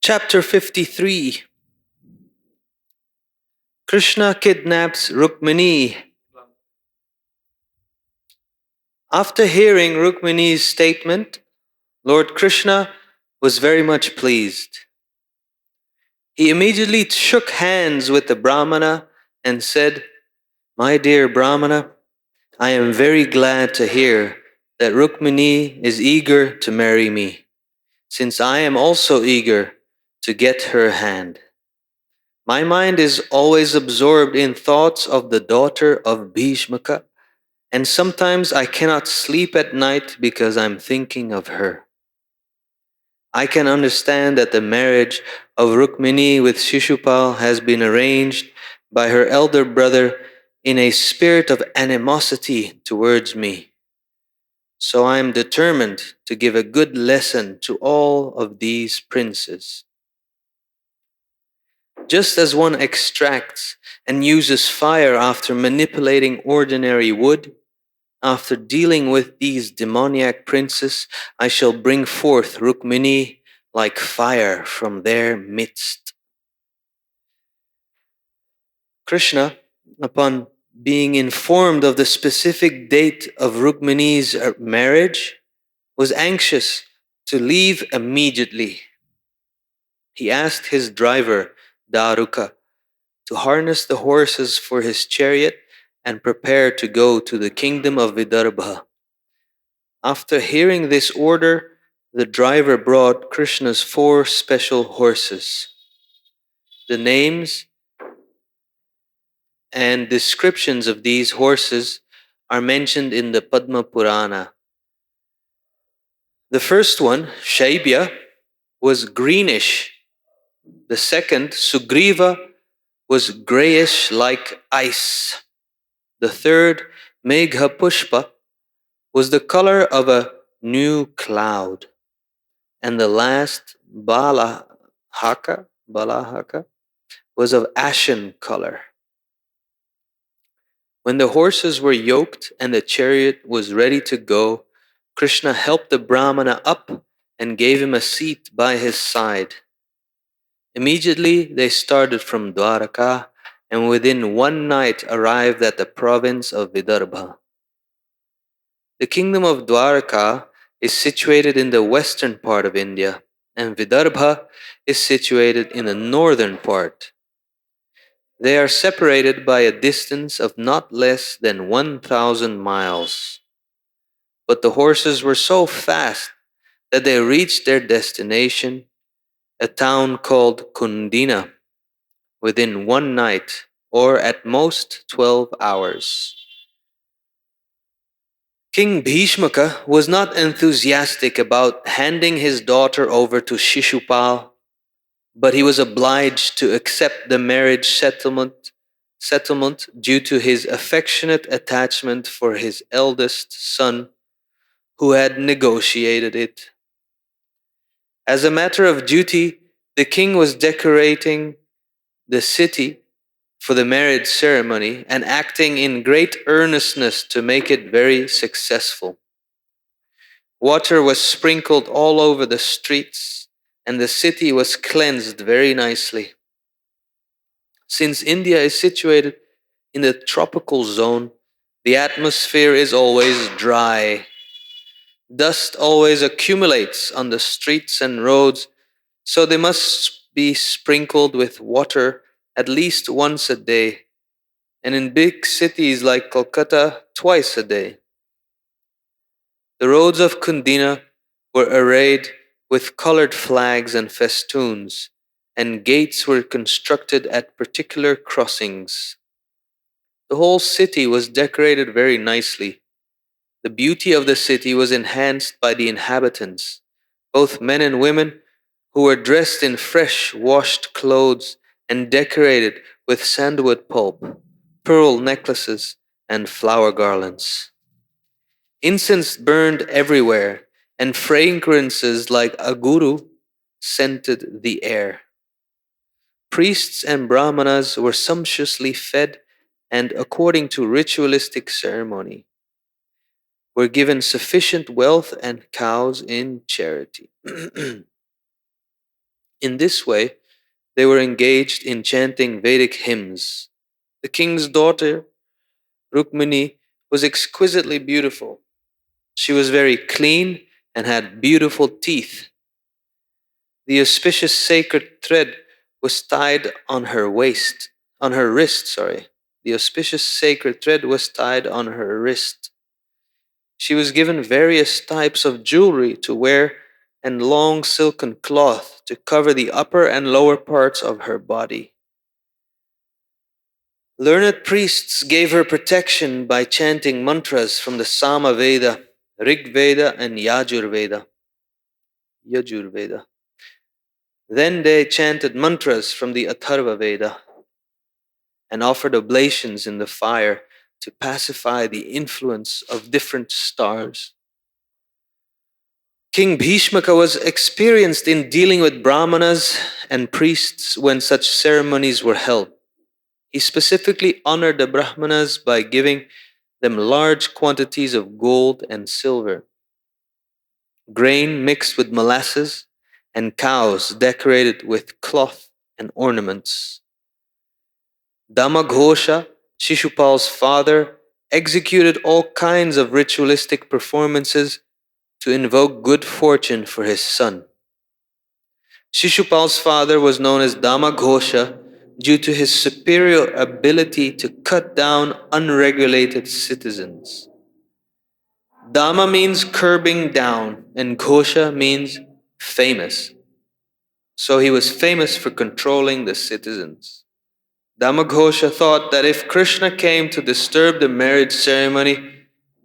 Chapter 53. Krishna kidnaps Rukmini. After hearing Rukmini's statement, Lord Krishna was very much pleased. He immediately shook hands with the Brahmana and said, "My dear Brahmana, I am very glad to hear that Rukmini is eager to marry me, since I am also eager to get her hand. My mind is always absorbed in thoughts of the daughter of Bhishmaka, and sometimes I cannot sleep at night because I'm thinking of her. I can understand that the marriage of Rukmini with Shishupal has been arranged by her elder brother in a spirit of animosity towards me. So I am determined to give a good lesson to all of these princes. Just as one extracts and uses fire after manipulating ordinary wood, after dealing with these demoniac princes, I shall bring forth Rukmini like fire from their midst." Krishna, upon being informed of the specific date of Rukmini's marriage, was anxious to leave immediately. He asked his driver, Daruka, to harness the horses for his chariot and prepare to go to the kingdom of Vidarbha. After hearing this order, the driver brought Krishna's 4 special horses. The names and descriptions of these horses are mentioned in the Padma Purana. The first one, Shaibya, was greenish. The second, Sugriva, was grayish like ice. The third, Megha Pushpa, was the color of a new cloud. And the last, Balahaka, was of ashen color. When the horses were yoked and the chariot was ready to go, Krishna helped the Brahmana up and gave him a seat by his side. Immediately they started from Dwaraka and within one night arrived at the province of Vidarbha. The kingdom of Dwaraka is situated in the western part of India, and Vidarbha is situated in the northern part. They are separated by a distance of not less than 1,000 miles. But the horses were so fast that they reached their destination, a town called Kundina, within one night, or at most 12 hours. King Bhishmaka was not enthusiastic about handing his daughter over to Shishupal, but he was obliged to accept the marriage settlement due to his affectionate attachment for his eldest son, who had negotiated it. As a matter of duty, the king was decorating the city for the marriage ceremony and acting in great earnestness to make it very successful. Water was sprinkled all over the streets, and the city was cleansed very nicely. Since India is situated in the tropical zone, the atmosphere is always dry. Dust always accumulates on the streets and roads, so they must be sprinkled with water at least once a day, and in big cities like Kolkata, twice a day. The roads of Kundina were arrayed with colored flags and festoons, and gates were constructed at particular crossings. The whole city was decorated very nicely. The beauty of the city was enhanced by the inhabitants, both men and women, who were dressed in fresh washed clothes and decorated with sandalwood pulp, pearl necklaces, and flower garlands. Incense burned everywhere, and fragrances like aguru scented the air. Priests and brahmanas were sumptuously fed and, according to ritualistic ceremony, were given sufficient wealth and cows in charity. In this way, they were engaged in chanting Vedic hymns. The king's daughter, Rukmini, was exquisitely beautiful. She was very clean and had beautiful teeth. The auspicious sacred thread was tied on her waist, on her wrist, sorry. The auspicious sacred thread was tied on her wrist. She was given various types of jewelry to wear and long silken cloth to cover the upper and lower parts of her body. Learned priests gave her protection by chanting mantras from the Sama Veda, Rig Veda, and Yajurveda. Then they chanted mantras from the Atharva Veda and offered oblations in the fire to pacify the influence of different stars. King Bhishmaka was experienced in dealing with brahmanas and priests when such ceremonies were held. He specifically honored the brahmanas by giving them large quantities of gold and silver, grain mixed with molasses, and cows decorated with cloth and ornaments. Damaghosha, Shishupal's father, executed all kinds of ritualistic performances to invoke good fortune for his son. Shishupal's father was known as Damaghosha due to his superior ability to cut down unregulated citizens. Dama means curbing down, and Ghosha means famous. So he was famous for controlling the citizens. Damaghosha thought that if Krishna came to disturb the marriage ceremony,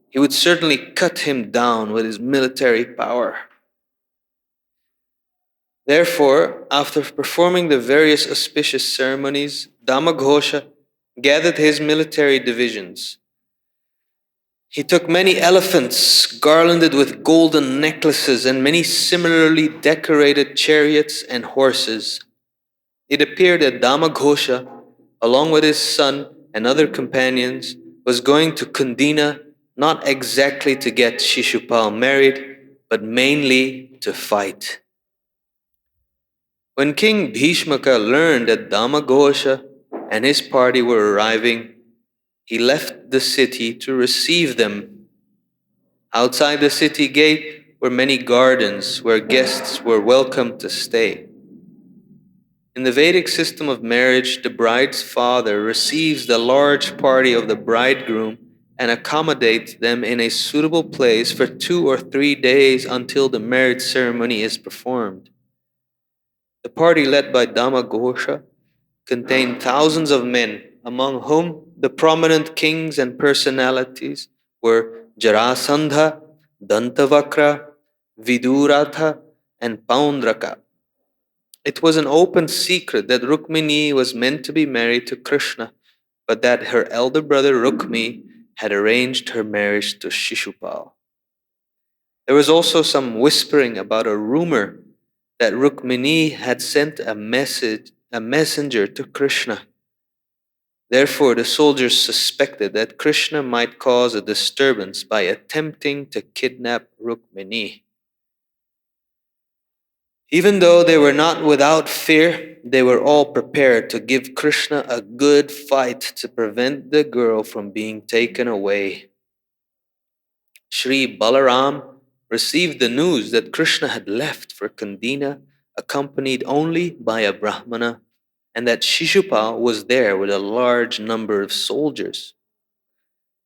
he would certainly cut him down with his military power. Therefore, after performing the various auspicious ceremonies, Damaghosha gathered his military divisions. He took many elephants garlanded with golden necklaces and many similarly decorated chariots and horses. It appeared that Damaghosha, along with his son and other companions, was going to Kundina not exactly to get Shishupal married, but mainly to fight. When King Bhishmaka learned that Damaghosha and his party were arriving, he left the city to receive them. Outside the city gate were many gardens where guests were welcome to stay. In the Vedic system of marriage, the bride's father receives the large party of the bridegroom and accommodates them in a suitable place for 2 or 3 days until the marriage ceremony is performed. The party led by Damaghosha contained thousands of men, among whom the prominent kings and personalities were Jarasandha, Dantavakra, Viduratha, and Paundraka. It was an open secret that Rukmini was meant to be married to Krishna, but that her elder brother Rukmi had arranged her marriage to Shishupal. There was also some whispering about a rumor that Rukmini had sent a messenger to Krishna. Therefore, the soldiers suspected that Krishna might cause a disturbance by attempting to kidnap Rukmini. Even though they were not without fear, they were all prepared to give Krishna a good fight to prevent the girl from being taken away. Sri Balaram received the news that Krishna had left for Kundina, accompanied only by a Brahmana, and that Shishupal was there with a large number of soldiers.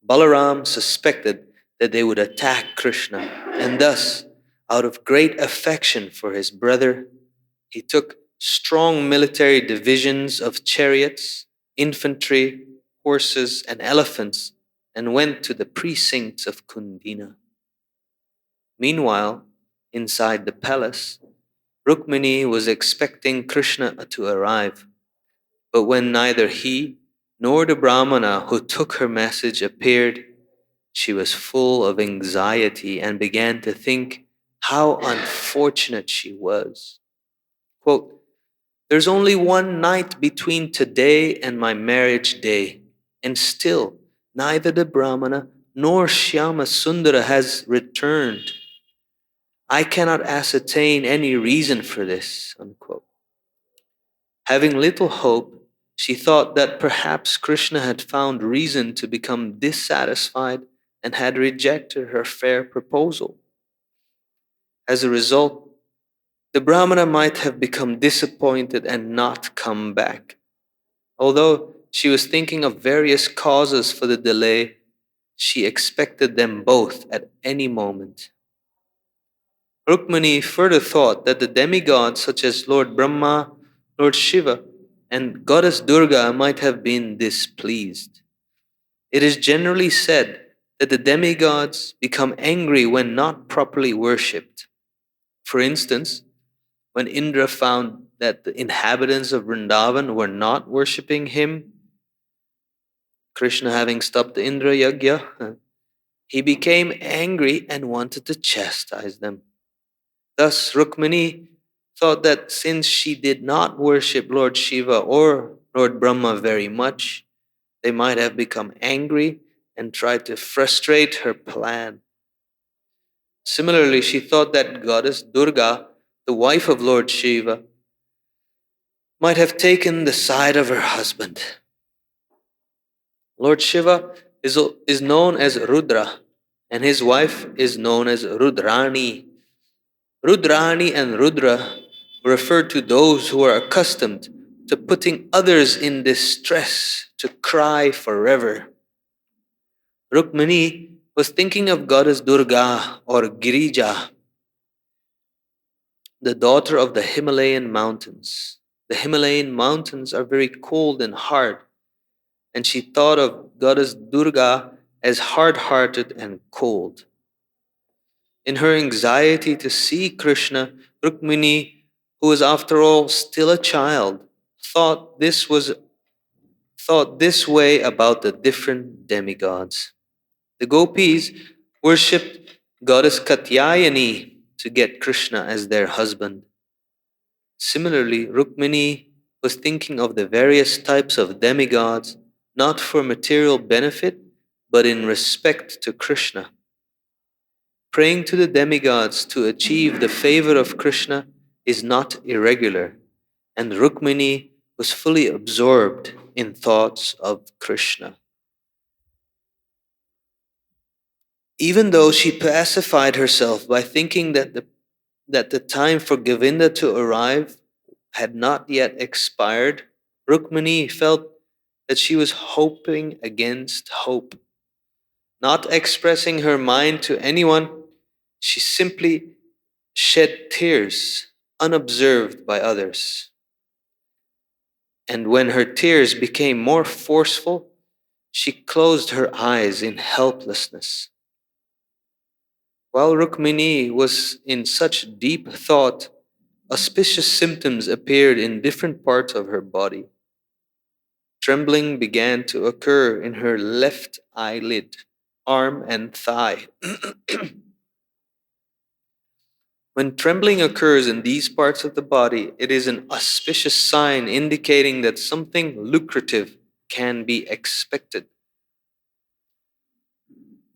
Balaram suspected that they would attack Krishna, and thus, out of great affection for his brother, he took strong military divisions of chariots, infantry, horses, and elephants and went to the precincts of Kundina. Meanwhile, inside the palace, Rukmini was expecting Krishna to arrive. But when neither he nor the Brahmana who took her message appeared, she was full of anxiety and began to think how unfortunate she was. Quote, "There's only one night between today and my marriage day, and still neither the Brahmana nor Shyama Sundara has returned. I cannot ascertain any reason for this." Unquote. Having little hope, she thought that perhaps Krishna had found reason to become dissatisfied and had rejected her fair proposal. As a result, the Brahmana might have become disappointed and not come back. Although she was thinking of various causes for the delay, she expected them both at any moment. Rukmani further thought that the demigods such as Lord Brahma, Lord Shiva, and Goddess Durga might have been displeased. It is generally said that the demigods become angry when not properly worshipped. For instance, when Indra found that the inhabitants of Vrindavan were not worshipping him, Krishna having stopped the Indra Yagya, he became angry and wanted to chastise them. Thus, Rukmini thought that since she did not worship Lord Shiva or Lord Brahma very much, they might have become angry and tried to frustrate her plan. Similarly, she thought that Goddess Durga, the wife of Lord Shiva, might have taken the side of her husband. Lord Shiva is known as Rudra, and his wife is known as Rudrani. Rudrani and Rudra refer to those who are accustomed to putting others in distress to cry forever. Rukmini was thinking of Goddess Durga or Girija, the daughter of the Himalayan mountains. The Himalayan mountains are very cold and hard, and she thought of Goddess Durga as hard hearted and cold. In her anxiety to see Krishna, Rukmini, who was after all still a child, thought this way about the different demigods. The gopis worshipped Goddess Katyayani to get Krishna as their husband. Similarly, Rukmini was thinking of the various types of demigods not for material benefit, but in respect to Krishna. Praying to the demigods to achieve the favor of Krishna is not irregular, and Rukmini was fully absorbed in thoughts of Krishna. Even though she pacified herself by thinking that the time for Govinda to arrive had not yet expired, Rukmini felt that she was hoping against hope. Not expressing her mind to anyone, she simply shed tears unobserved by others. And when her tears became more forceful, she closed her eyes in helplessness. While Rukmini was in such deep thought, auspicious symptoms appeared in different parts of her body. Trembling began to occur in her left eyelid, arm, and thigh. When trembling occurs in these parts of the body, it is an auspicious sign indicating that something lucrative can be expected.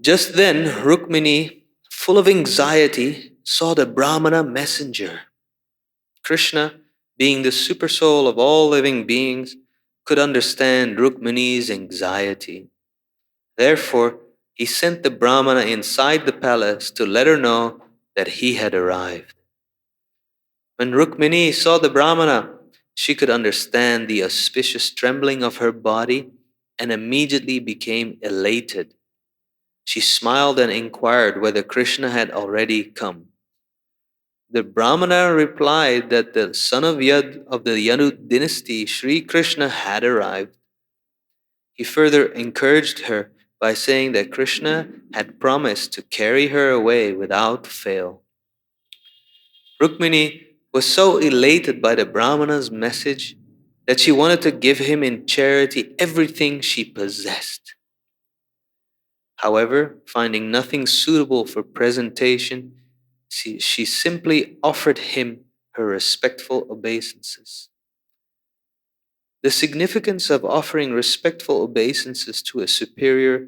Just then, Rukmini, full of anxiety, saw the Brahmana messenger. Krishna, being the supersoul of all living beings, could understand Rukmini's anxiety. Therefore, he sent the Brahmana inside the palace to let her know that he had arrived. When Rukmini saw the Brahmana, she could understand the auspicious trembling of her body and immediately became elated. She smiled and inquired whether Krishna had already come. The Brahmana replied that the son of Yad of the Yadu dynasty, Sri Krishna, had arrived. He further encouraged her by saying that Krishna had promised to carry her away without fail. Rukmini was so elated by the Brahmana's message that she wanted to give him in charity everything she possessed. However, finding nothing suitable for presentation, she simply offered him her respectful obeisances. The significance of offering respectful obeisances to a superior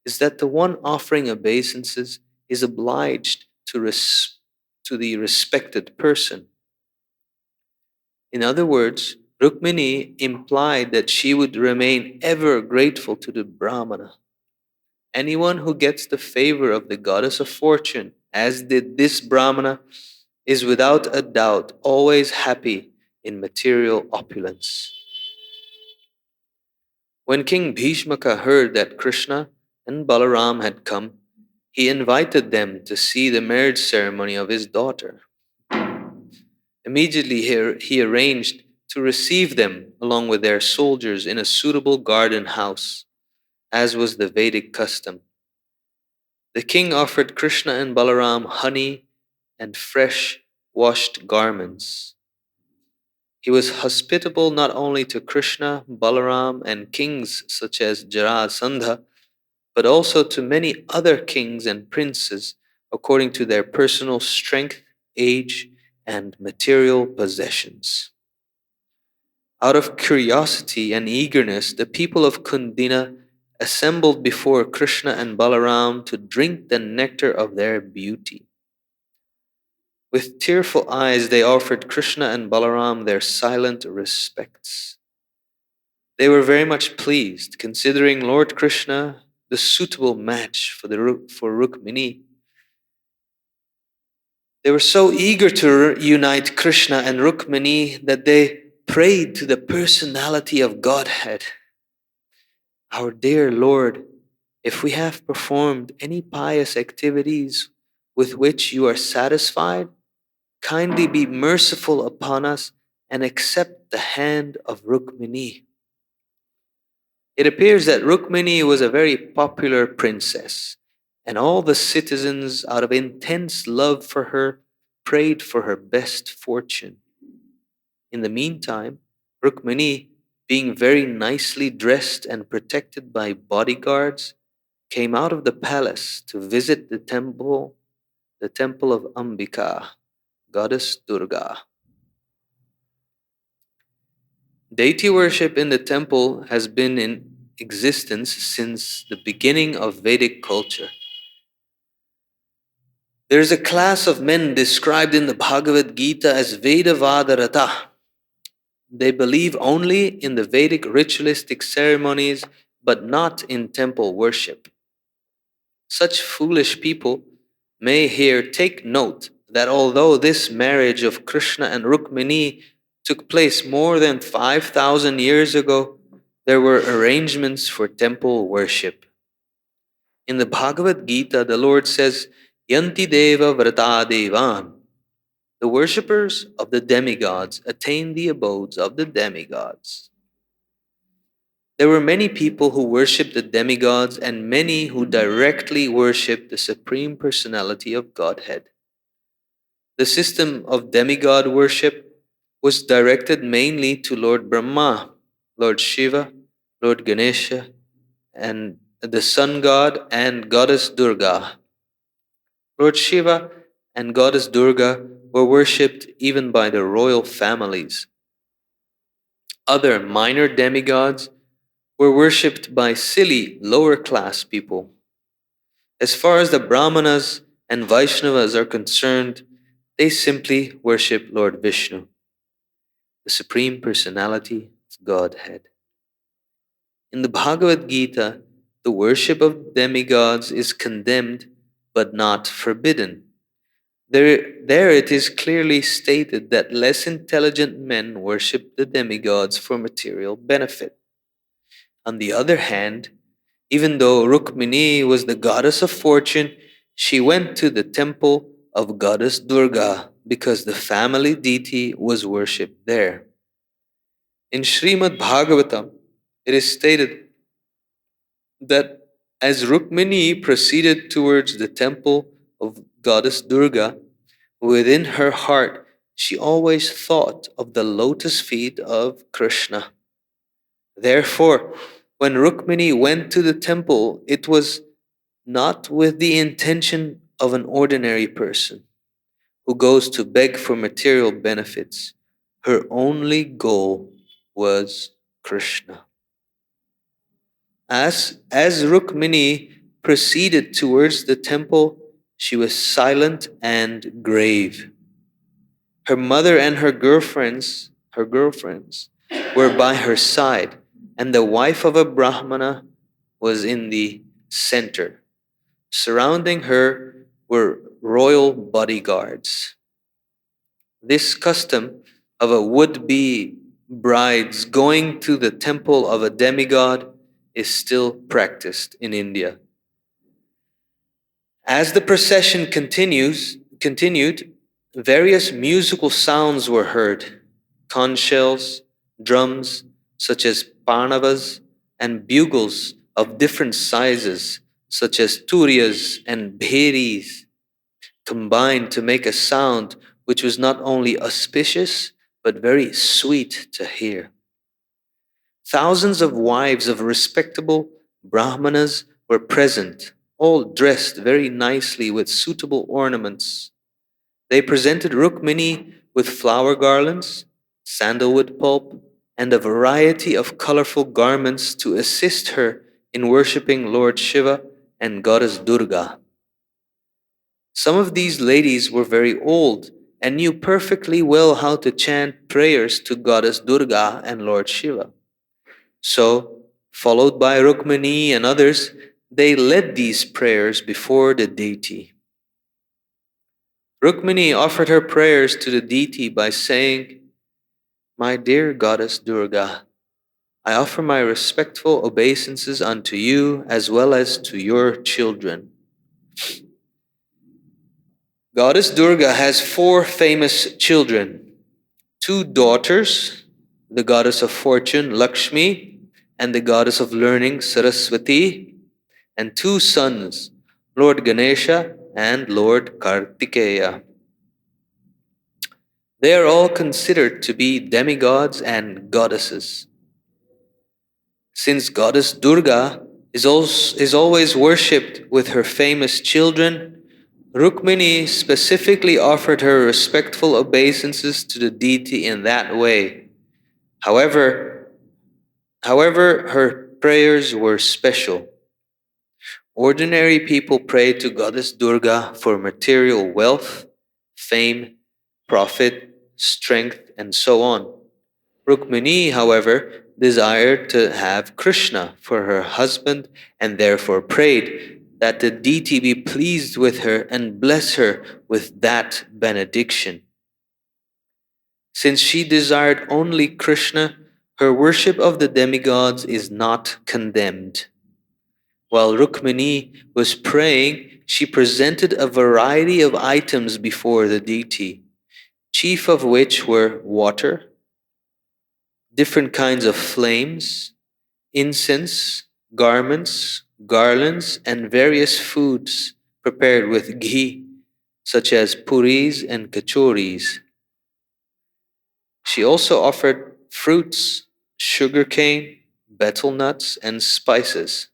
is that the one offering obeisances is obliged to the respected person. In other words, Rukmini implied that she would remain ever grateful to the Brahmana. Anyone who gets the favor of the goddess of fortune, as did this Brahmana, is without a doubt always happy in material opulence. When King Bhishmaka heard that Krishna and Balaram had come, he invited them to see the marriage ceremony of his daughter. Immediately he arranged to receive them along with their soldiers in a suitable garden house, as was the Vedic custom. The king offered Krishna and Balaram honey and fresh washed garments. He was hospitable not only to Krishna, Balaram, and kings such as Jarasandha, but also to many other kings and princes according to their personal strength, age, and material possessions. Out of curiosity and eagerness, the people of Kundina assembled before Krishna and Balaram to drink the nectar of their beauty. With tearful eyes, they offered Krishna and Balaram their silent respects. They were very much pleased, considering Lord Krishna the suitable match for Rukmini. They were so eager to unite Krishna and Rukmini that they prayed to the personality of Godhead. Our dear Lord, if we have performed any pious activities with which you are satisfied, kindly be merciful upon us and accept the hand of Rukmini. It appears that Rukmini was a very popular princess, and all the citizens, out of intense love for her, prayed for her best fortune. In the meantime, Rukmini, being very nicely dressed and protected by bodyguards, came out of the palace to visit the temple of Ambika, goddess Durga. Deity worship in the temple has been in existence since the beginning of Vedic culture. There is a class of men described in the Bhagavad-Gita as Vedavadarata. They believe only in the Vedic ritualistic ceremonies, but not in temple worship. Such foolish people may here take note that although this marriage of Krishna and Rukmini took place more than 5,000 years ago, there were arrangements for temple worship. In the Bhagavad Gita, the Lord says, Yanti Deva Vrata Devan. The worshippers of the demigods attain the abodes of the demigods. There were many people who worshipped the demigods and many who directly worshipped the Supreme Personality of Godhead. The system of demigod worship was directed mainly to Lord Brahma, Lord Shiva, Lord Ganesha, and the sun god and goddess Durga. Lord Shiva and goddess Durga were worshipped even by the royal families. Other minor demigods were worshipped by silly lower class people. As far as the Brahmanas and Vaishnavas are concerned, they simply worship Lord Vishnu, the Supreme Personality of Godhead. In the Bhagavad Gita, the worship of demigods is condemned but not forbidden. There it is clearly stated that less intelligent men worship the demigods for material benefit. On the other hand, even though Rukmini was the goddess of fortune, she went to the temple of goddess Durga because the family deity was worshipped there. In Srimad Bhagavatam, it is stated that as Rukmini proceeded towards the temple of goddess Durga, within her heart she always thought of the lotus feet of Krishna. Therefore, when Rukmini went to the temple, it was not with the intention of an ordinary person who goes to beg for material benefits. Her only goal was Krishna. As Rukmini proceeded towards the temple, she was silent and grave. Her mother and her girlfriends were by her side, and the wife of a Brahmana was in the center. Surrounding her were royal bodyguards. This custom of a would be bride's going to the temple of a demigod is still practiced in India. As the procession continued, various musical sounds were heard: conch shells, drums such as parnavas, and bugles of different sizes such as turiyas and bheris combined to make a sound which was not only auspicious but very sweet to hear. Thousands of wives of respectable Brahmanas were present, all dressed very nicely with suitable ornaments. They presented Rukmini with flower garlands, sandalwood pulp, and a variety of colorful garments to assist her in worshipping Lord Shiva and Goddess Durga. Some of these ladies were very old and knew perfectly well how to chant prayers to Goddess Durga and Lord Shiva. So, followed by Rukmini and others, they led these prayers before the deity. Rukmini offered her prayers to the deity by saying, "My dear Goddess Durga, I offer my respectful obeisances unto you as well as to your children." Goddess Durga has four famous children: two daughters, the goddess of fortune, Lakshmi, and the goddess of learning, Saraswati, and two sons, Lord Ganesha and Lord Kartikeya. They are all considered to be demigods and goddesses. Since Goddess Durga is always worshipped with her famous children, Rukmini specifically offered her respectful obeisances to the deity in that way. However, her prayers were special. Ordinary people pray to Goddess Durga for material wealth, fame, profit, strength, and so on. Rukmini, however, desired to have Krishna for her husband and therefore prayed that the deity be pleased with her and bless her with that benediction. Since she desired only Krishna, her worship of the demigods is not condemned. While Rukmini was praying, she presented a variety of items before the deity, chief of which were water, different kinds of flames, incense, garments, garlands, and various foods prepared with ghee, such as puris and kachoris. She also offered fruits, sugarcane, betel nuts, and spices.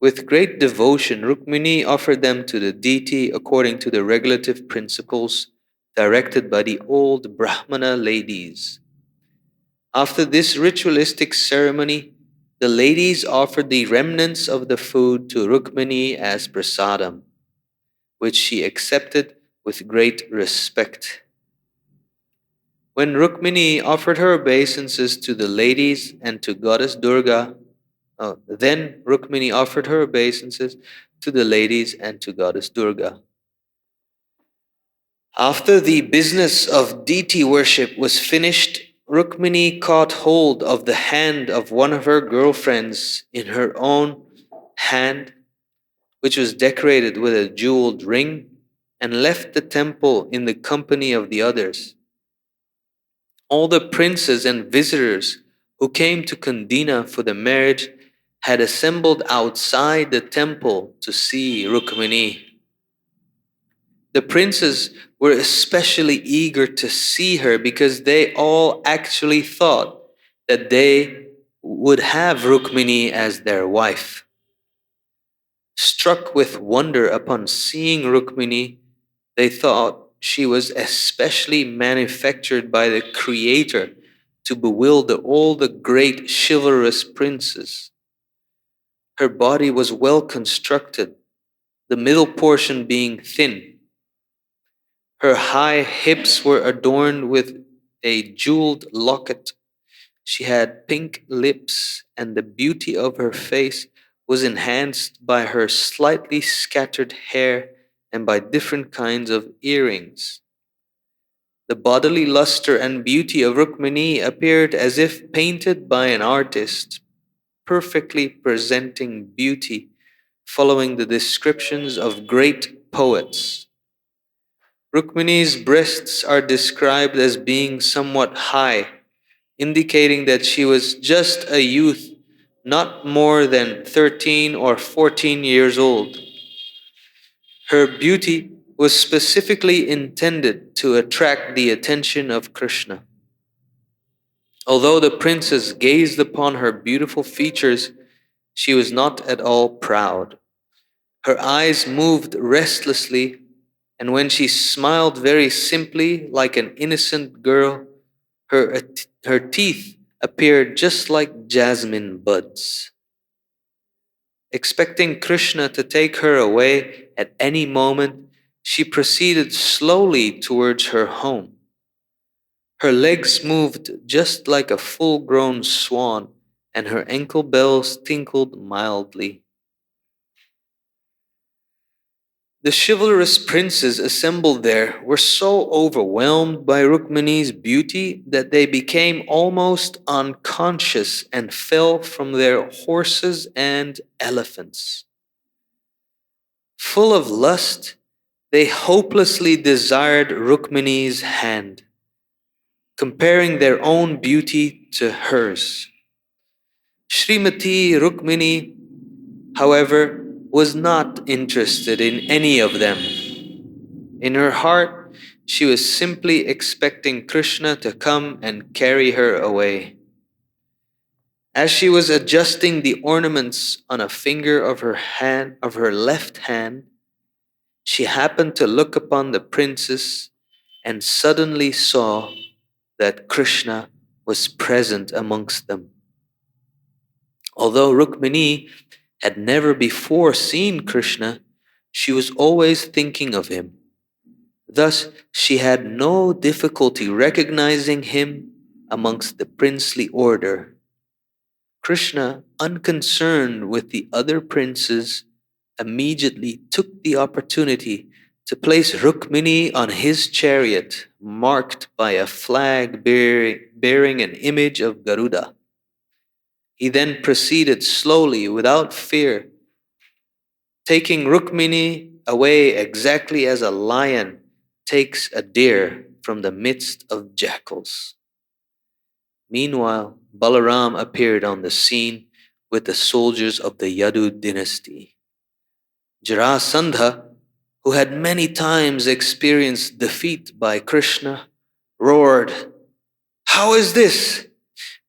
With great devotion, Rukmini offered them to the deity according to the regulative principles directed by the old Brahmana ladies. After this ritualistic ceremony, the ladies offered the remnants of the food to Rukmini as prasadam, which she accepted with great respect. When Rukmini offered her obeisances to the ladies and to Goddess Durga, then Rukmini offered her obeisances to the ladies and to Goddess Durga. After the business of deity worship was finished, Rukmini caught hold of the hand of one of her girlfriends in her own hand, which was decorated with a jeweled ring, and left the temple in the company of the others. All the princes and visitors who came to Kundina for the marriage had assembled outside the temple to see Rukmini. The princes were especially eager to see her because they all actually thought that they would have Rukmini as their wife. Struck with wonder upon seeing Rukmini, they thought she was especially manufactured by the Creator to bewilder all the great chivalrous princes. Her body was well constructed, the middle portion being thin. Her high hips were adorned with a jeweled locket, She had pink lips, and the beauty of her face was enhanced by her slightly scattered hair and by different kinds of earrings. The bodily luster and beauty of Rukmini appeared as if painted by an artist, perfectly presenting beauty, following the descriptions of great poets. Rukmini's breasts are described as being somewhat high, indicating that she was just a youth, not more than 13 or 14 years old. Her beauty was specifically intended to attract the attention of Krishna. Although the princess gazed upon her beautiful features, she was not at all proud. Her eyes moved restlessly, and when she smiled very simply like an innocent girl, her teeth appeared just like jasmine buds. Expecting Krishna to take her away at any moment, she proceeded slowly towards her home. Her legs moved just like a full grown swan, and her ankle bells tinkled mildly. The chivalrous princes assembled there were so overwhelmed by Rukmini's beauty that they became almost unconscious and fell from their horses and elephants. Full of lust, they hopelessly desired Rukmini's hand, comparing their own beauty to hers. Srimati Rukmini, however, was not interested in any of them. In her heart, she was simply expecting Krishna to come and carry her away. As she was adjusting the ornaments on a finger of her left hand, she happened to look upon the princess and suddenly saw that Krishna was present amongst them. Although Rukmini had never before seen Krishna, she was always thinking of him. Thus, she had no difficulty recognizing him amongst the princely order. Krishna, unconcerned with the other princes, immediately took the opportunity to place Rukmini on his chariot, marked by a flag bearing an image of Garuda. He then proceeded slowly, without fear, taking Rukmini away exactly as a lion takes a deer from the midst of jackals. Meanwhile, Balaram appeared on the scene with the soldiers of the Yadu dynasty. Jarasandha, who had many times experienced defeat by Krishna, roared, "How is this?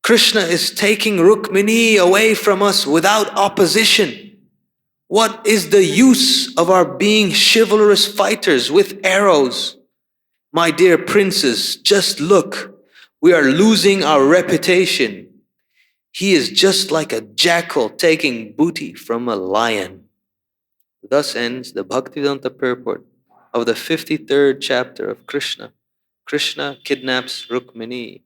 Krishna is taking Rukmini away from us without opposition. What is the use of our being chivalrous fighters with arrows? My dear princes, just look. We are losing our reputation. He is just like a jackal taking booty from a lion." Thus ends the Bhaktivedanta purport of the 53rd chapter of Krishna. Krishna kidnaps Rukmini.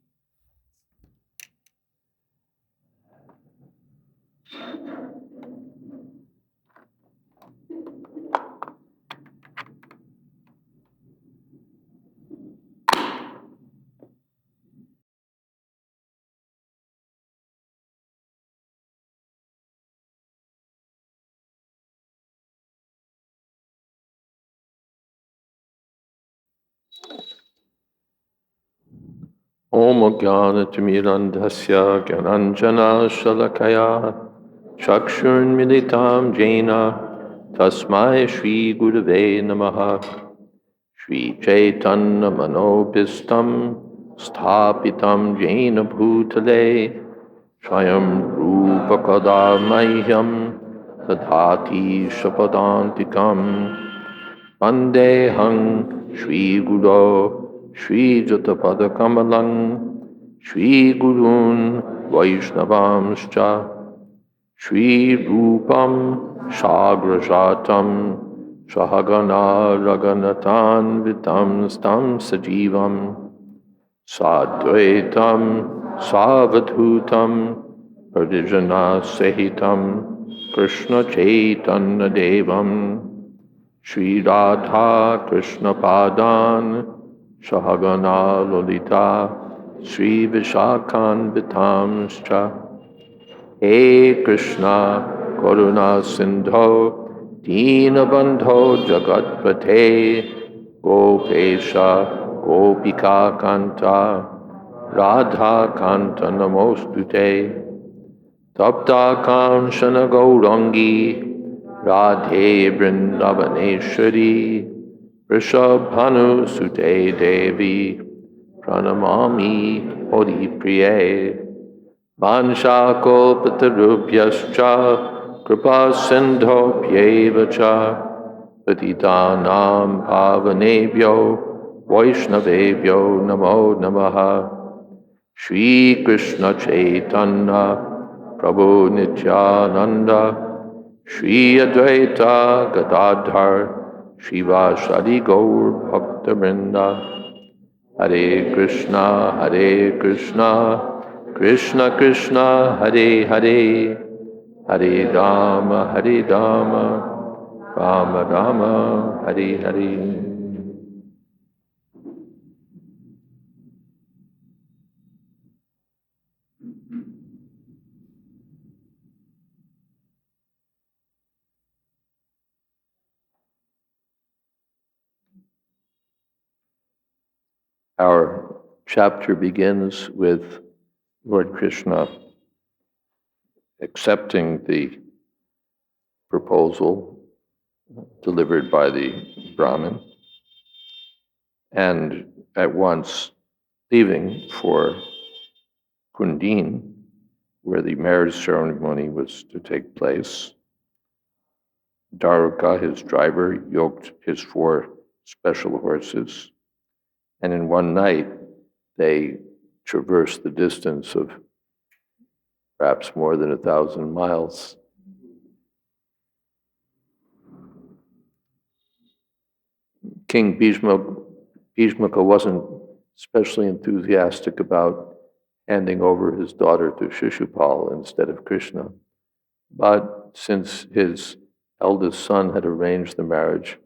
Om Jnana-timirandhasya Gyananjana Shalakaya Chakshurmilitam Jena Tasmai Shri Gurave Namaha Shri Chaitanya Manobhistam Sthapitam Jena Bhutale Swayam Rupa Kadamahyam Tadhati Shapadantikam Vandehang Shri Guru Shri Jatapada Kamalang Shri Gurun Vaishnavamscha Shri Rupam Shagrajatam Sahagana Raganatan Vitam Stam Sajivam Sadvaitam Savadhutam Pradijana Sahitam Krishna Chaitanya Devam Shri Radha Krishna Padan Shahagana Lolita Shri Vishakhan Vitamscha He Krishna Karuna Sindho Dinabandho Jagatpate Gopesha Gopika Kanta Radha Kanta Namostute Tapta Kanshana Gaurangi Radhe Vrindavaneshwari Vrishabhanu Sute Devi Pranamami Hori Priye Vanchakolpatarubhyascha Kripa Sindho Pyevacha Patitanam Pavanebhyo Vaishnavebhyo Namo Namaha Shri Krishna Chaitanya Prabhu Nityananda Shri Advaita Gadadhar Shivasadi Gaur Bhakta Hare Krishna, Krishna Krishna, Hare Hare, Hare Rama, Rama Rama, Hare Hare. Our chapter begins with Lord Krishna accepting the proposal delivered by the Brahmin and at once leaving for Kundin, where the marriage ceremony was to take place. Daruka, his driver, yoked his 4 special horses, and in one night they traversed the distance of perhaps more than 1,000 miles. King Bhishmaka wasn't especially enthusiastic about handing over his daughter to Shishupal instead of Krishna. But since his eldest son had arranged the marriage,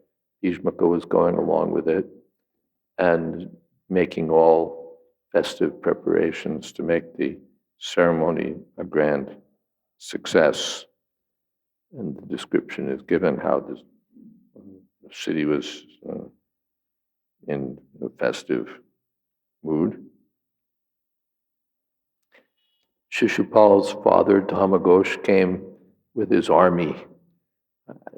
Bhishmaka was going along with it and making all festive preparations to make the ceremony a grand success. And the description is given how the city was in a festive mood. Shishupal's father, Dhamaghosh, came with his army,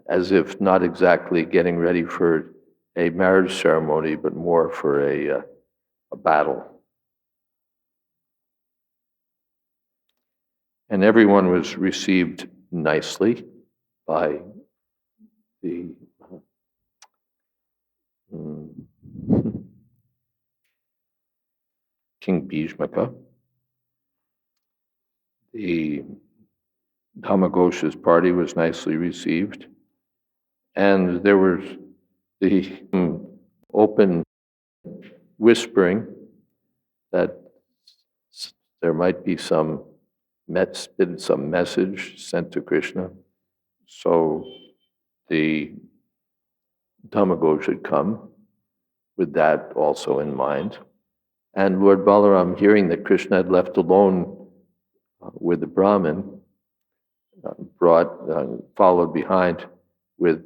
as if not exactly getting ready for a marriage ceremony, but more for a battle. And everyone was received nicely by the King Bhishmaka. The Dhamaghosh's party was nicely received, and there was the open whispering that there might be some message sent to Krishna. So the Dhamaghosh should come with that also in mind. And Lord Balaram, hearing that Krishna had left alone with the Brahmin, followed behind with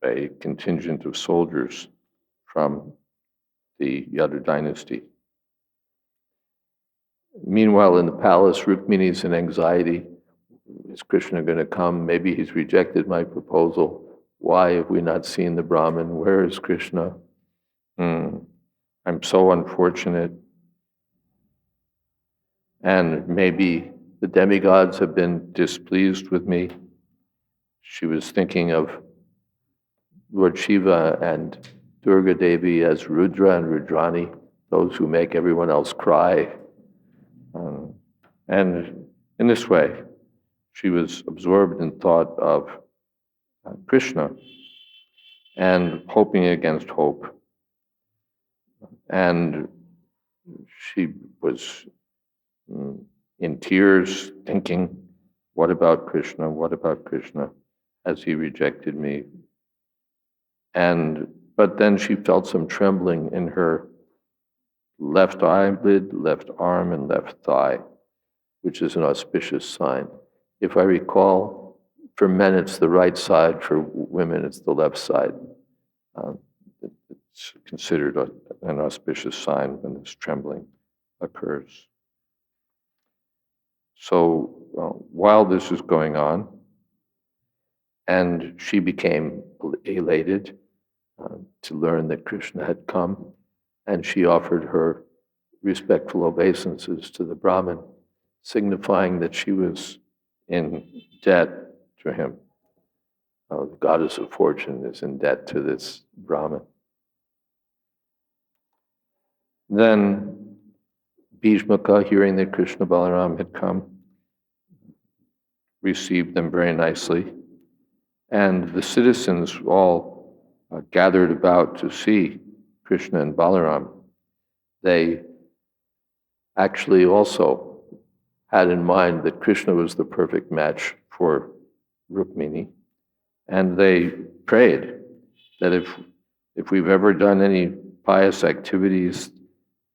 a contingent of soldiers from the Yadu dynasty. Meanwhile, in the palace, Rukmini's in anxiety. Is Krishna going to come? Maybe he's rejected my proposal. Why have we not seen the Brahmin? Where is Krishna? I'm so unfortunate. And maybe the demigods have been displeased with me. She was thinking of Lord Shiva and Durga Devi as Rudra and Rudrani, those who make everyone else cry. And in this way, she was absorbed in thought of Krishna and hoping against hope. And she was in tears, thinking, what about Krishna? What about Krishna? Has he rejected me? But then she felt some trembling in her left eyelid, left arm, and left thigh, which is an auspicious sign. If I recall, for men it's the right side, for women it's the left side. It's considered an auspicious sign when this trembling occurs. So while this is going on, and she became elated to learn that Krishna had come, and she offered her respectful obeisances to the Brahmin, signifying that she was in debt to him. The goddess of fortune is in debt to this Brahmin. Then Bhishmaka, hearing that Krishna Balaram had come, received them very nicely, and the citizens all gathered about to see Krishna and Balaram. They actually also had in mind that Krishna was the perfect match for Rukmini, and they prayed that if we've ever done any pious activities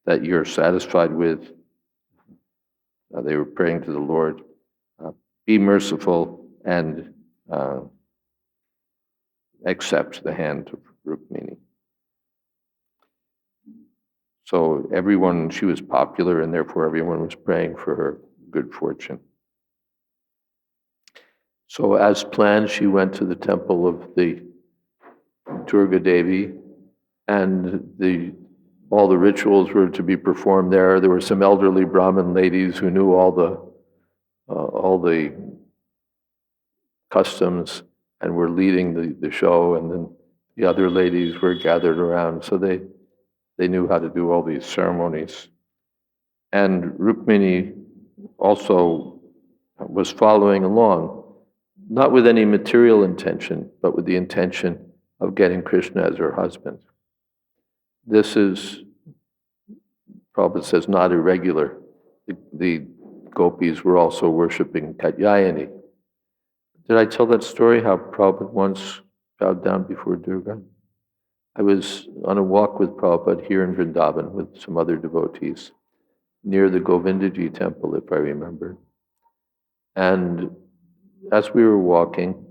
that you're satisfied with, they were praying to the Lord, be merciful and accept the hand of Rukmini. So she was popular, and therefore everyone was praying for her good fortune. So as planned, she went to the temple of the Durga Devi, and all the rituals were to be performed there. There were some elderly Brahmin ladies who knew all the customs and were leading the show, and then the other ladies were gathered around, so they knew how to do all these ceremonies. And Rukmini also was following along, not with any material intention, but with the intention of getting Krishna as her husband. This is, Prabhupada says, not irregular. The gopis were also worshipping Katyayani. Did I tell that story, how Prabhupada once bowed down before Durga? I was on a walk with Prabhupada here in Vrindavan with some other devotees near the Govindaji temple, if I remember. And as we were walking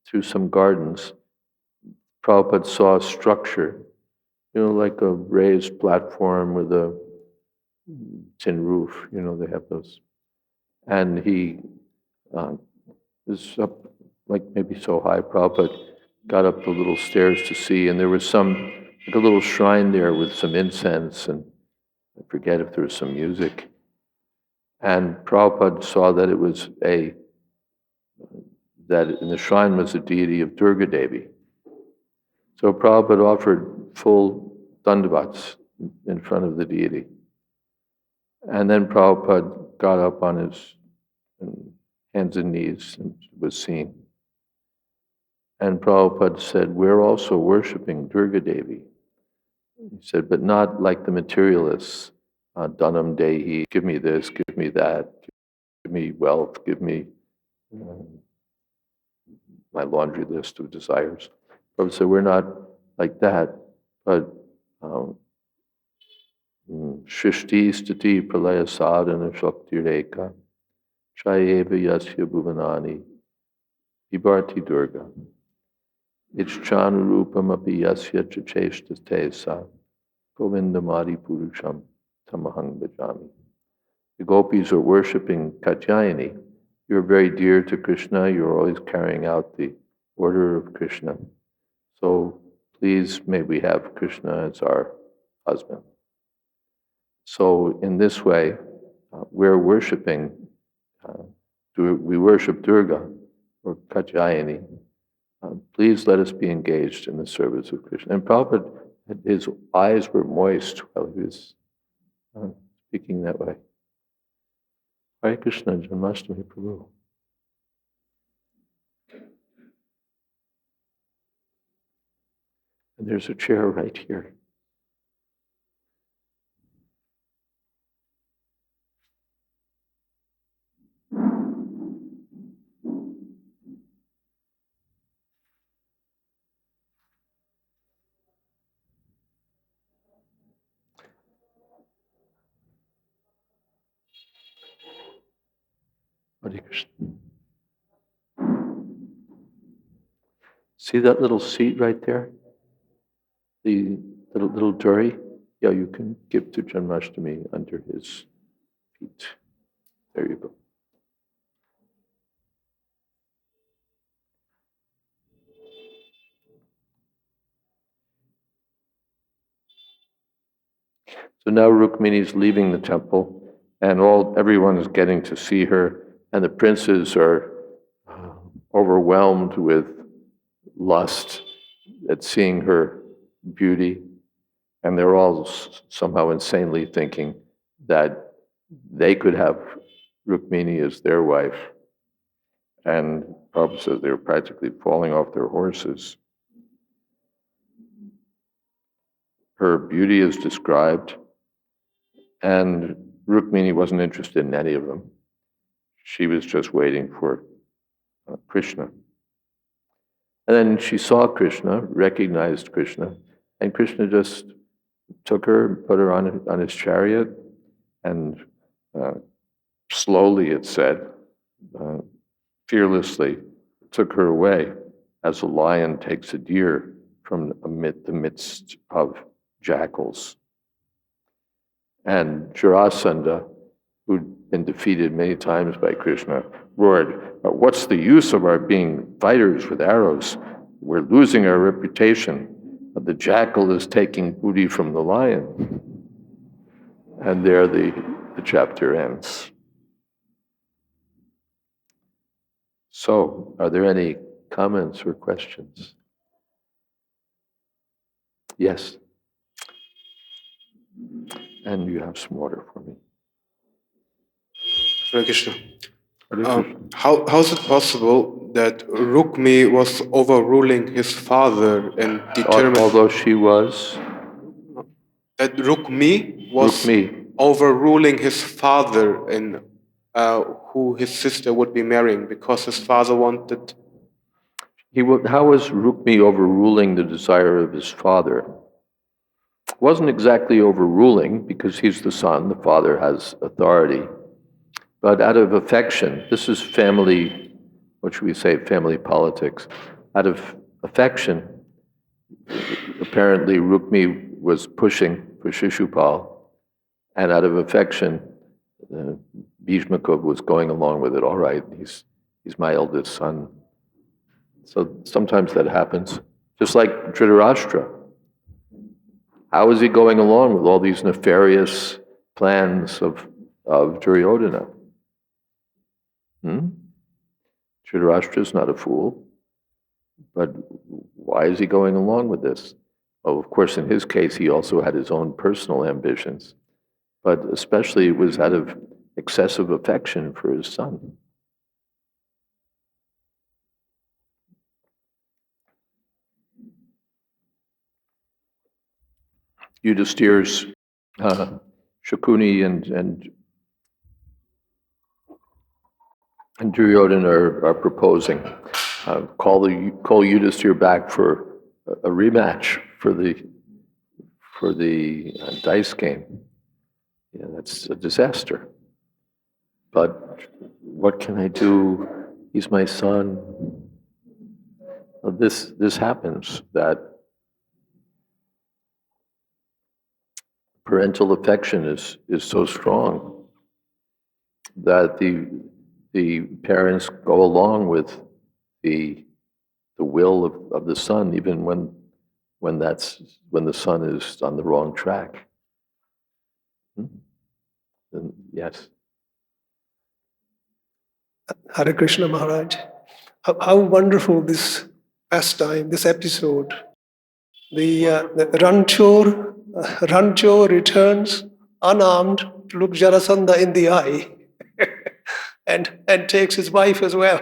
through some gardens, Prabhupada saw a structure, like a raised platform with a tin roof, they have those. And he was up, like maybe so high, Prabhupada got up the little stairs to see, and there was like a little shrine there with some incense, and I forget if there was some music. And Prabhupada saw that that in the shrine was a deity of Durga Devi. So Prabhupada offered full dandavats in front of the deity. And then Prabhupada got up on his hands and knees and was seen. And Prabhupada said, we're also worshipping Durga Devi. He said, but not like the materialists, Dhanam Dehi, give me this, give me that, give me wealth, give me my laundry list of desires. Prabhupada said, we're not like that, but Shrishti Stiti Pralaya Sadhana Shakti Reka Chayeva Yasya Bhuvanani Vibharti Durga Ichchanurupam Api Yasya Chacheshta Tesa Govindamadi Purusham Tamahang Bhajami. The gopis are worshipping Katyayani. You're very dear to Krishna, you're always carrying out the order of Krishna. So please, may we have Krishna as our husband. So in this way, we're worshipping, we worship Durga or Katyayani. Please let us be engaged in the service of Krishna. And Prabhupada, his eyes were moist while he was speaking that way. Hare Krishna, Janmashtami Prabhu. And there's a chair right here. Hare Krishna. See that little seat right there? The little Duri? Yeah, you can give to Janmashtami under his feet. There you go. So now Rukmini is leaving the temple, and everyone is getting to see her, and the princes are overwhelmed with lust at seeing her beauty, and they're all somehow insanely thinking that they could have Rukmini as their wife. And Prabhupada says they were practically falling off their horses. Her beauty is described, and Rukmini wasn't interested in any of them. She was just waiting for Krishna. And then she saw Krishna, recognized Krishna, and Krishna just took her and put her on his chariot, and slowly, it said, fearlessly took her away, as a lion takes a deer from amid the midst of jackals. And Jarasandha, who'd been defeated many times by Krishna, roared, "What's the use of our being fighters with arrows? We're losing our reputation. The jackal is taking booty from the lion." And there the chapter ends. So, are there any comments or questions? Yes. And you have some water for me. Hare Krishna. Hare Krishna. How is it possible that Rukmi was overruling his father and determined Although she was? that Rukmi was Rukmi. overruling his father in who his sister would be marrying because his father wanted. How was Rukmi overruling the desire of his father? Wasn't exactly overruling, because he's the son, the father has authority, but out of affection. This is family, what should we say, family politics. Out of affection, apparently Rukmi was pushing for Shishupal, and out of affection, Bhishmaka was going along with it. All right, he's my eldest son. So sometimes that happens. Just like Dhritarashtra. How is he going along with all these nefarious plans of Duryodhana? Dhritarashtra is not a fool, but why is he going along with this? Well, of course, in his case, he also had his own personal ambitions, but especially it was out of excessive affection for his son. Yudhisthira's Shakuni and Duryodhana are proposing. Call Yudhisthira back for a rematch for the dice game. Yeah, that's a disaster. But what can I do? He's my son. This happens, that parental affection is so strong that the parents go along with the will of the son, even when the son is on the wrong track. And yes. Hare Krishna Maharaj. How wonderful this pastime, this episode. The Ranchor returns unarmed to look Jarasandha in the eye and takes his wife as well.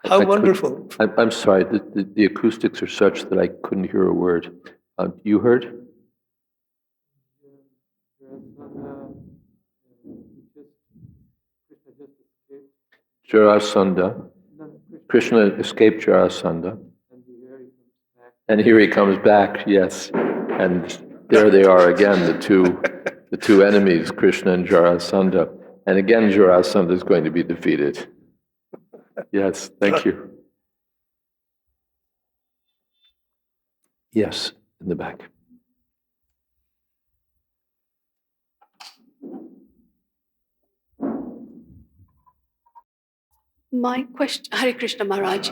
How wonderful. I'm sorry, the acoustics are such that I couldn't hear a word. You heard? Jarasandha. Krishna escaped Jarasandha. And here he comes back, yes. And there they are again, the two enemies, Krishna and Jarasandha. And again, Jarasandha is going to be defeated. Yes, thank you. Yes, in the back. My question, Hare Krishna Maharaj,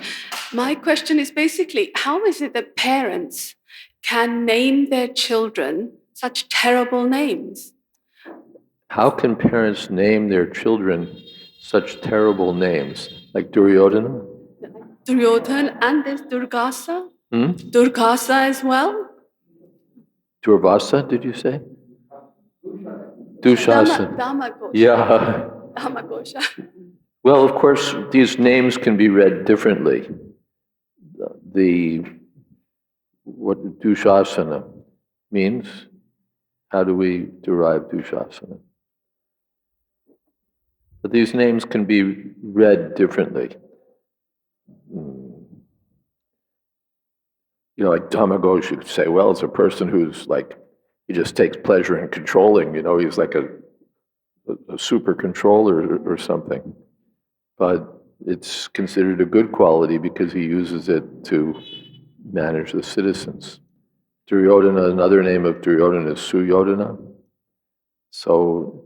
my question is basically, how is it that parents can name their children such terrible names? How can parents name their children such terrible names? Like Duryodhana? Duryodhan, and there's Durgasa. Durgasa as well. Durvasa, did you say? Dushasana. Dhammakosha. Yeah. Dhammakosha. Well, of course, these names can be read differently. What Dushasana means, how do we derive Dushasana? But these names can be read differently. You know, like Tamagotchi, you could say, well, it's a person who's like, he just takes pleasure in controlling, you know, he's like a super controller or something. But it's considered a good quality because he uses it to manage the citizens. Duryodhana, another name of Duryodhana is Suyodhana. So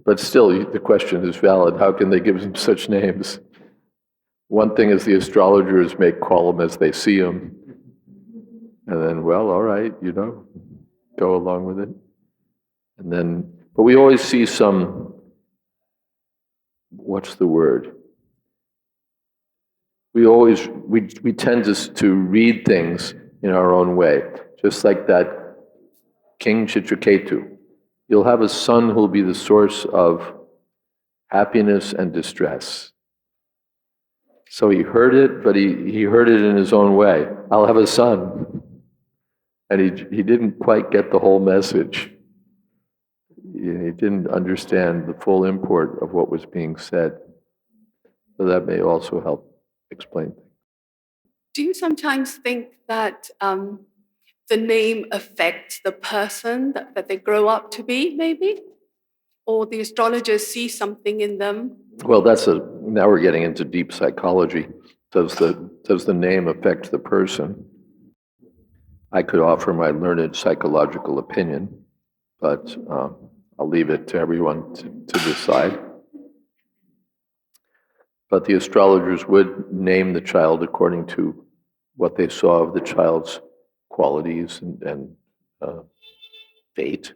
but still, the question is valid. How can they give him such names? One thing is the astrologers call him as they see him. And then, well, all right, you know, go along with it. And then, but we always see some, what's the word? We tend to read things in our own way. Just like that King Chitraketu. You'll have a son who'll be the source of happiness and distress. So he heard it, but he heard it in his own way. I'll have a son. And he didn't quite get the whole message. He didn't understand the full import of what was being said. So that may also help explain things. Do you sometimes think that the name affects the person that they grow up to be, maybe? Or the astrologers see something in them? Well, now we're getting into deep psychology. Does the name affect the person? I could offer my learned psychological opinion, but I'll leave it to everyone to decide. But the astrologers would name the child according to what they saw of the child's qualities and fate.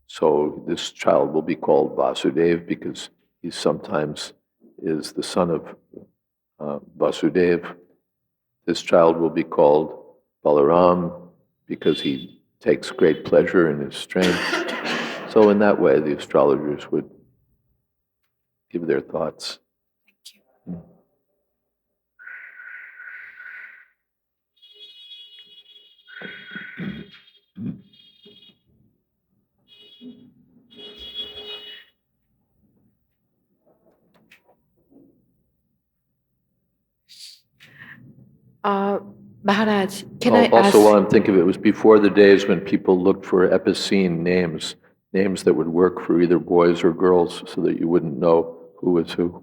So this child will be called Vasudeva because he sometimes is the son of Vasudeva. This child will be called Balaram because he takes great pleasure in his strength. So in that way, the astrologers would give their thoughts. Thank you. Maharaj, can I ask? Also, while I'm thinking of it, was before the days when people looked for epicene names that would work for either boys or girls so that you wouldn't know who was who.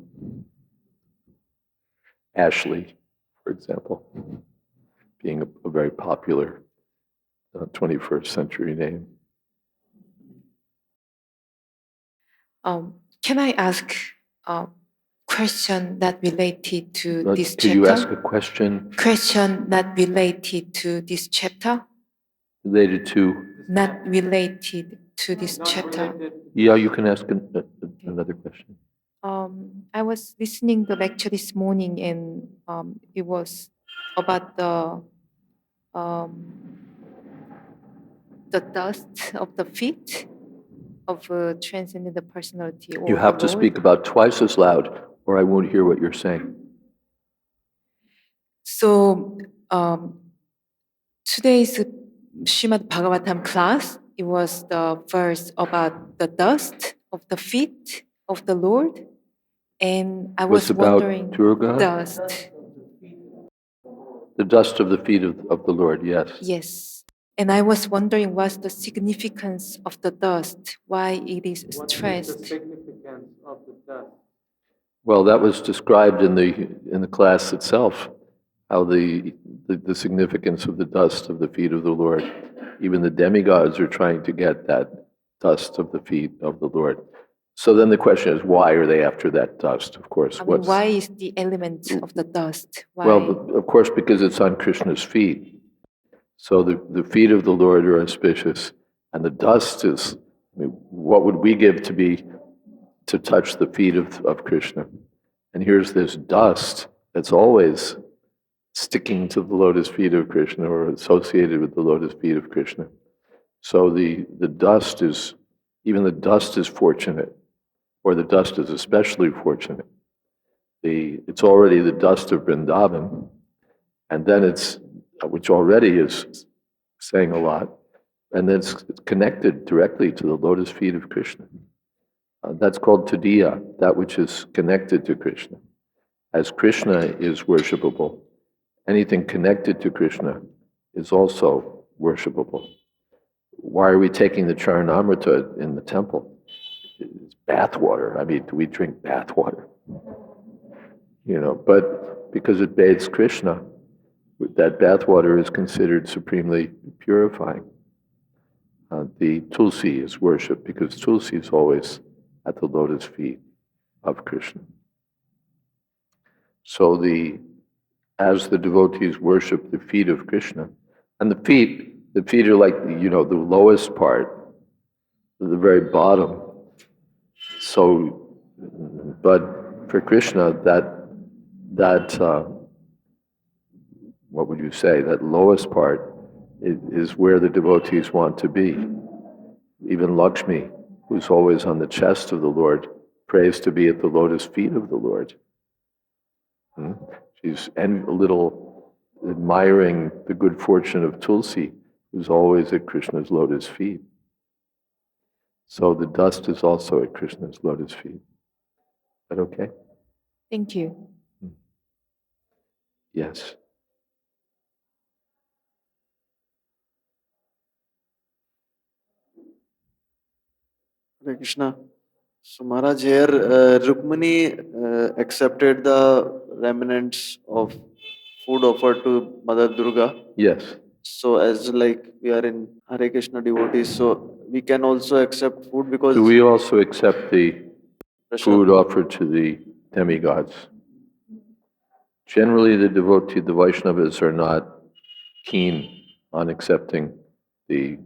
Ashley, for example, being a very popular 21st century name. Can I ask a question that related to this chapter? Could you ask a question? Question not related to this chapter? Related to? Not related to this chapter. Yeah, you can ask another question. I was listening to the lecture this morning, and it was about the dust of the feet of transcendental personality. Or You have to speak about twice as loud, or I won't hear what you're saying. So today's Srimad Bhagavatam class, it was the verse about the dust of the feet of the Lord. And I was wondering, Durga? Dust. The dust of the feet of the Lord, yes. Yes. And I was wondering what's the significance of the dust, why it is stressed. significance of the dust? Well, that was described in the class itself, how the significance of the dust of the feet of the Lord. Even the demigods are trying to get that dust of the feet of the Lord. So then the question is, why are they after that dust? Of course, I mean, why is the element of the dust? Why? Well, of course, because it's on Krishna's feet. So the feet of the Lord are auspicious, and the dust is, I mean, what would we give to touch the feet of Krishna? And here's this dust that's always sticking to the lotus feet of Krishna or associated with the lotus feet of Krishna. So the dust is, even the dust is fortunate, or the dust is especially fortunate. It's already the dust of Vrindavan, and then which already is saying a lot, and then it's connected directly to the lotus feet of Krishna. That's called Tadiya, that which is connected to Krishna. As Krishna is worshipable, anything connected to Krishna is also worshipable. Why are we taking the Charanamrita in the temple? It's bath water. I mean, do we drink bath water? But because it bathes Krishna, that bath water is considered supremely purifying. The Tulsi is worshipped because Tulsi is always at the lotus feet of Krishna. So as the devotees worship the feet of Krishna, and the feet are like the lowest part, the very bottom. So, but for Krishna, that what would you say? That lowest part is where the devotees want to be. Even Lakshmi, who's always on the chest of the Lord, prays to be at the lotus feet of the Lord. She's a little admiring the good fortune of Tulsi, who's always at Krishna's lotus feet. So the dust is also at Krishna's lotus feet. Is that okay? Thank you. Yes. Hare Krishna. So Maharaj, here Rukmini accepted the remnants of food offered to Mother Durga. Yes. So as like we are in Hare Krishna devotees, so we can also accept food because Do we also accept the Prasad. food offered to the demigods? Generally, the Vaishnavas are not keen on accepting the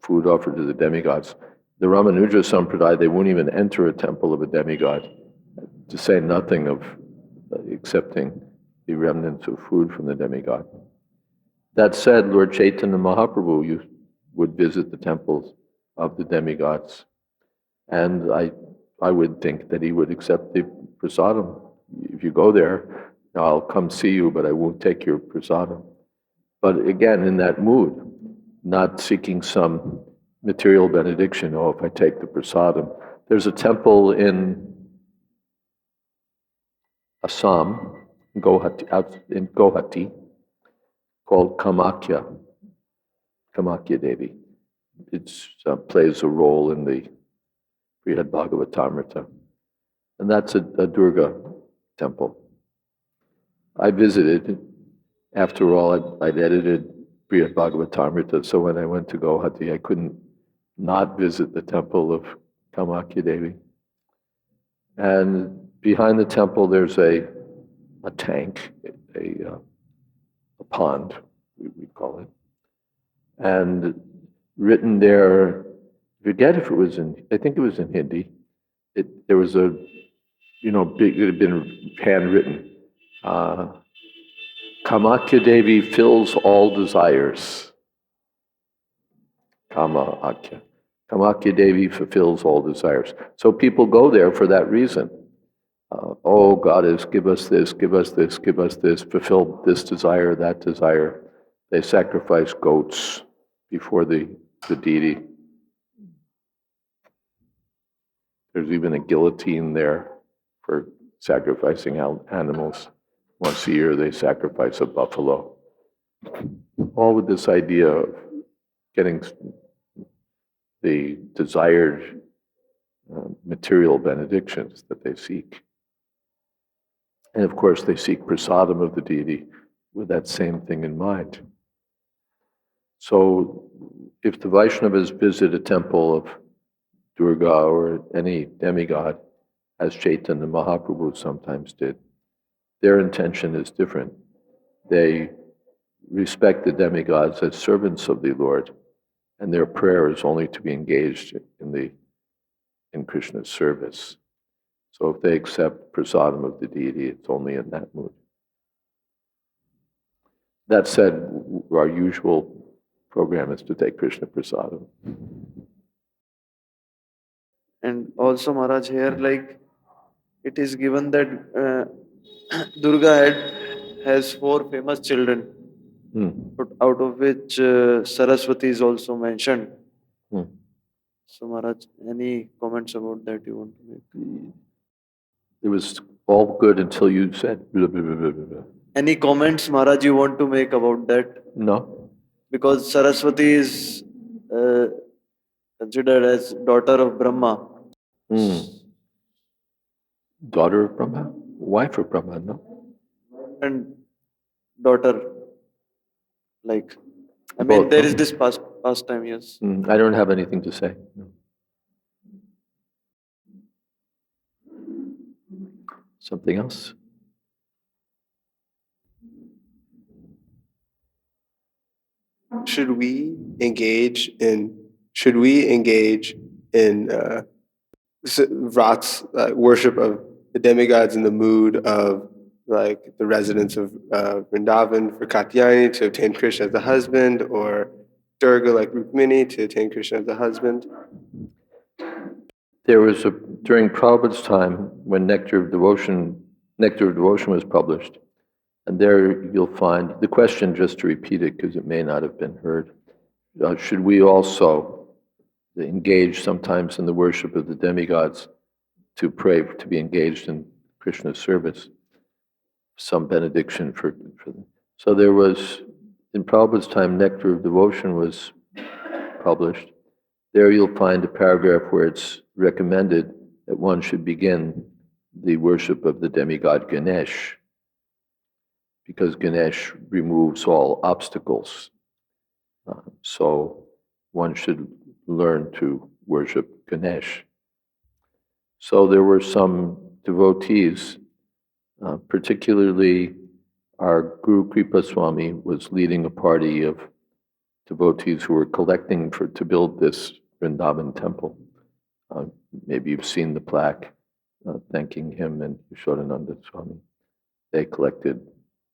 food offered to the demigods. The Ramanuja Sampradaya, they won't even enter a temple of a demigod, to say nothing of accepting the remnants of food from the demigod. That said, Lord Chaitanya Mahaprabhu would visit the temples of the demigods, and I would think that he would accept the prasadam. If you go there, I'll come see you, but I won't take your prasadam. But again, in that mood, not seeking some material benediction. Oh, if I take the prasadam. There's a temple in Assam, in Guwahati, called Kamakya Devi. It plays a role in the Bhagavad-Gita, and that's a Durga temple. I visited. After all, I'd edited Bhagavad-Gita, so when I went to Guwahati, I couldn't not visit the temple of Kamakya Devi. And behind the temple, there's a tank, a pond, we call it. And written there, I forget if it was I think it was in Hindi. There was it had been handwritten. Kamakya Devi fills all desires. Kamakya Devi fulfills all desires. So people go there for that reason. Oh, goddess, give us this, give us this, give us this, fulfill this desire, that desire. They sacrifice goats before the deity. There's even a guillotine there for sacrificing animals. Once a year, they sacrifice a buffalo. All with this idea of getting the desired material benedictions that they seek. And of course, they seek prasadam of the deity with that same thing in mind. So if the Vaishnavas visit a temple of Durga or any demigod, as Chaitanya Mahaprabhu sometimes did, their intention is different. They respect the demigods as servants of the Lord, and their prayer is only to be engaged in Krishna's service. So if they accept prasadam of the deity, it's only in that mood. That said, our usual program is to take Krishna prasadam. And also, Maharaj, here, like, it is given that Durga has 4 famous children, but out of which Saraswati is also mentioned. So, Maharaj, any comments about that you want to make? It was all good until you said blah, blah, blah, blah, blah. Any comments, Maharaj, you want to make about that? No. Because Saraswati is considered as daughter of Brahma. Daughter of Brahma? Wife of Brahma, no? And daughter, like, I Both, mean, there no? is this pastime, yes. I don't have anything to say. No. Something else? Should we engage in Rat's worship of the demigods in the mood of like the residents of Vrindavan for Katyayani to obtain Krishna as a husband, or Durga like Rukmini to attain Krishna as a husband? There was during Prabhupada's time when Nectar of Devotion was published, and there you'll find the question, just to repeat it because it may not have been heard. Should we also engage sometimes in the worship of the demigods to pray to be engaged in Krishna's service? Some benediction for them. So there was, in Prabhupada's time, Nectar of Devotion was published. There you'll find a paragraph where it's recommended that one should begin the worship of the demigod Ganesh, because Ganesh removes all obstacles. So one should learn to worship Ganesh. So there were some devotees, particularly our Guru Kripa Swami was leading a party of devotees who were collecting to build this Vrindavan temple. Maybe you've seen the plaque thanking him and Yashodananda Swami. They collected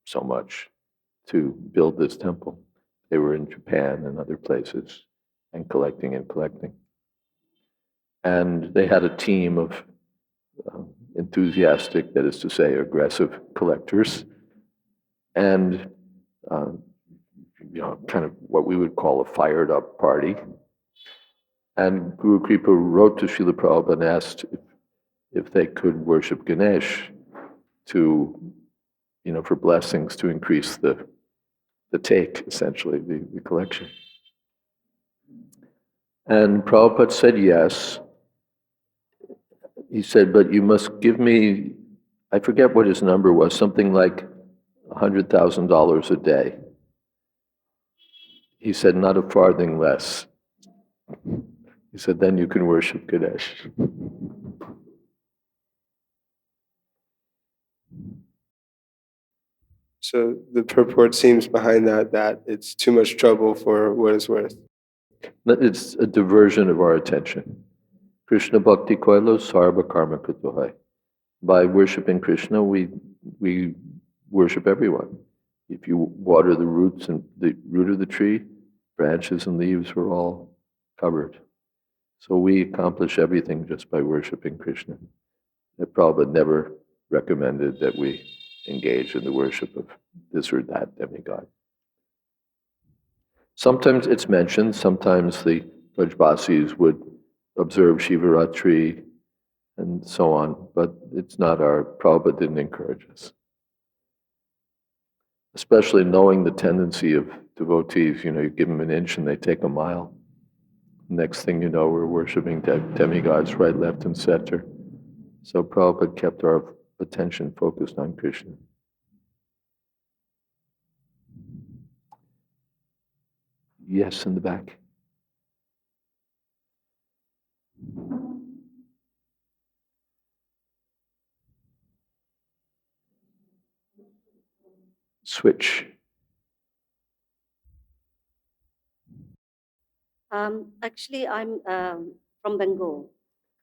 so much to build this temple. They were in Japan and other places and collecting. And they had a team of enthusiastic, that is to say, aggressive collectors, and kind of what we would call a fired up party. And Guru Kripa wrote to Srila Prabhupada and asked if they could worship Ganesh to, for blessings to increase the take, essentially, the collection. And Prabhupada said yes. He said, but you must give me, I forget what his number was, something like $100,000 a day. He said, not a farthing less. He said, then you can worship Ganesh. So the purport seems behind that it's too much trouble for what it's worth. It's a diversion of our attention. Krishna Bhakti Koilo Sarva Karma Kutuhai. By worshiping Krishna, we worship everyone. If you water the roots and the root of the tree, branches and leaves are all covered. So we accomplish everything just by worshiping Krishna. Prabhupada never recommended that we engage in the worship of this or that demigod. Sometimes it's mentioned, sometimes the Brajbasis would observe Shivaratri and so on, but it's not Prabhupada didn't encourage us. Especially knowing the tendency of devotees, you give them an inch and they take a mile. Next thing you know, we're worshiping demigods right, left, and center. So Prabhupada kept our attention focused on Krishna. Yes, in the back. Switch. Actually, I'm from Bengal.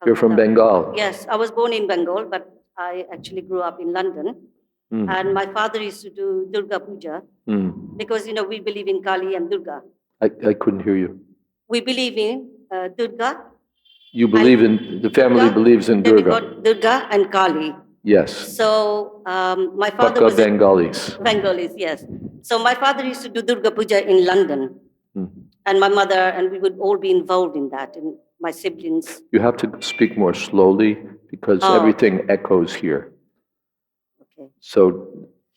You're from Calcutta. Bengal? Yes, I was born in Bengal, but I actually grew up in London. And my father used to do Durga Puja because, we believe in Kali and Durga. I couldn't hear you. We believe in Durga. You believe in, the family Durga, believes in then we Durga? got Durga and Kali. Yes. So my father Paka was Bengalis. Bengalis, yes. So my father used to do Durga Puja in London. And my mother, and we would all be involved in that, and my siblings. You have to speak more slowly because everything echoes here. Okay. So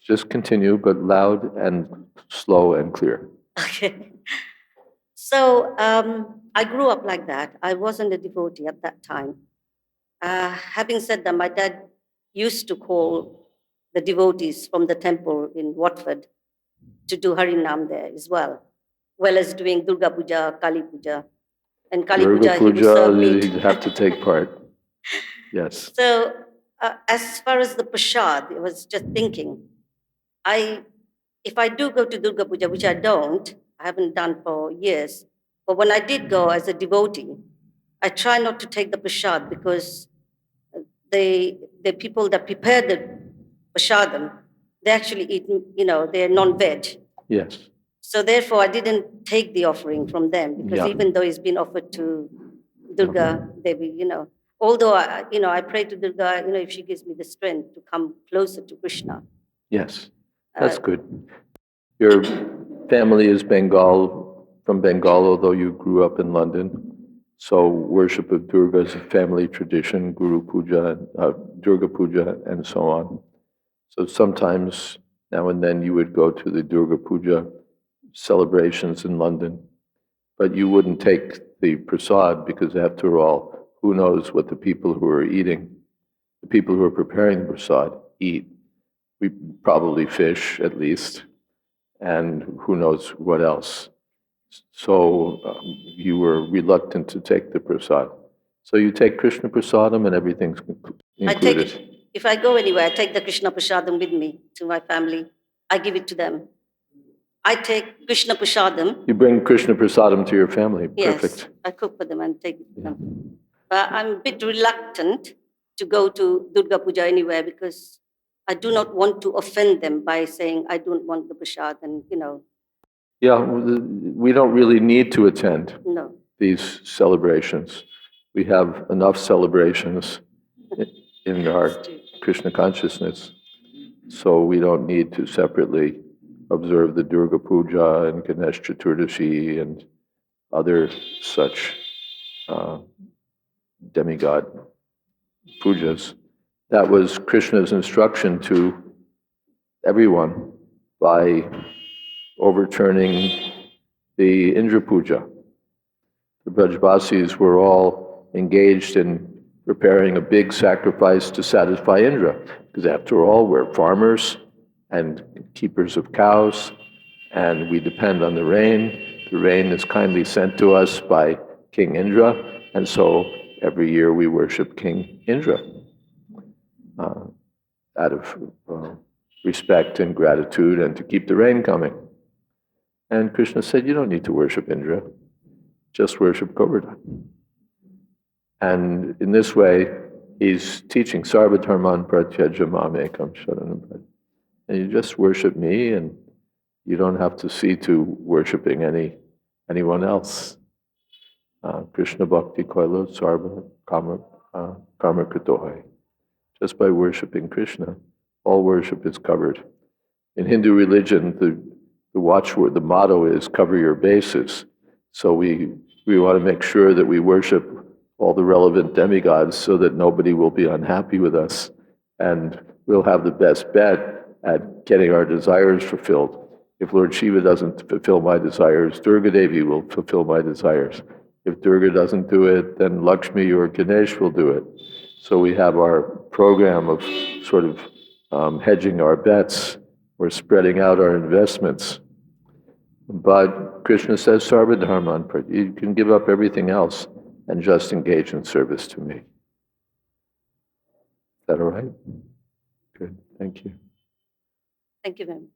just continue, but loud and slow and clear. Okay. So I grew up like that. I wasn't a devotee at that time. Having said that, my dad used to call the devotees from the temple in Watford to do Harinam there as well as doing Durga Puja, Kali Puja. And Kali Durga Puja, he would serve meat. you have to take part. Yes. So as far as the prasad, I was just thinking, if I do go to Durga Puja, which I haven't done for years, but when I did go as a devotee, I try not to take the prasad because the people that prepare the prasadam, they actually eat, they're non-veg. Yes. So therefore, I didn't take the offering from them because even though it's been offered to Durga Devi, although I pray to Durga, if she gives me the strength to come closer to Krishna. Yes, that's good. Your family is from Bengal, although you grew up in London. So worship of Durga is a family tradition, Guru Puja, Durga Puja, and so on. So sometimes, now and then, you would go to the Durga Puja celebrations in London, but you wouldn't take the prasad because, after all, who knows what the people who are eating, the people who are preparing the prasad eat. We probably fish, at least, and who knows what else. So you were reluctant to take the prasad. So you take Krishna prasadam and everything's included. If I go anywhere, I take the Krishna prasadam with me to my family. I give it to them. I take Krishna prasadam. You bring Krishna prasadam to your family. Yes, perfect. I cook for them and take it to them. But I'm a bit reluctant to go to Durga Puja anywhere because I do not want to offend them by saying I don't want the prasad and, Yeah, we don't really need to attend these celebrations. We have enough celebrations in our Krishna consciousness, so we don't need to separately observe the Durga Puja and Ganesh Chaturdashi and other such demigod pujas. That was Krishna's instruction to everyone by overturning the Indra Puja. The Brajbasis were all engaged in preparing a big sacrifice to satisfy Indra, because after all, we're farmers and keepers of cows, and we depend on the rain. The rain is kindly sent to us by King Indra, and so every year we worship King Indra out of respect and gratitude and to keep the rain coming. And Krishna said, you don't need to worship Indra, just worship Govardhan. And in this way, he's teaching Sarvadharman Pratyaja Mamekam Sharanam. And you just worship me, and you don't have to see to worshiping anyone else. Krishna Bhakti Koilo Sarva Karma Kritohai. Just by worshiping Krishna, all worship is covered. In Hindu religion, the watchword, the motto is cover your bases. So we want to make sure that we worship all the relevant demigods so that nobody will be unhappy with us, and we'll have the best bet at getting our desires fulfilled. If Lord Shiva doesn't fulfill my desires, Durga Devi will fulfill my desires. If Durga doesn't do it, then Lakshmi or Ganesh will do it. So we have our program of sort of hedging our bets or spreading out our investments. But Krishna says, Sarva Dharman, you can give up everything else and just engage in service to me. Is that all right? Good, thank you. Thank you very much.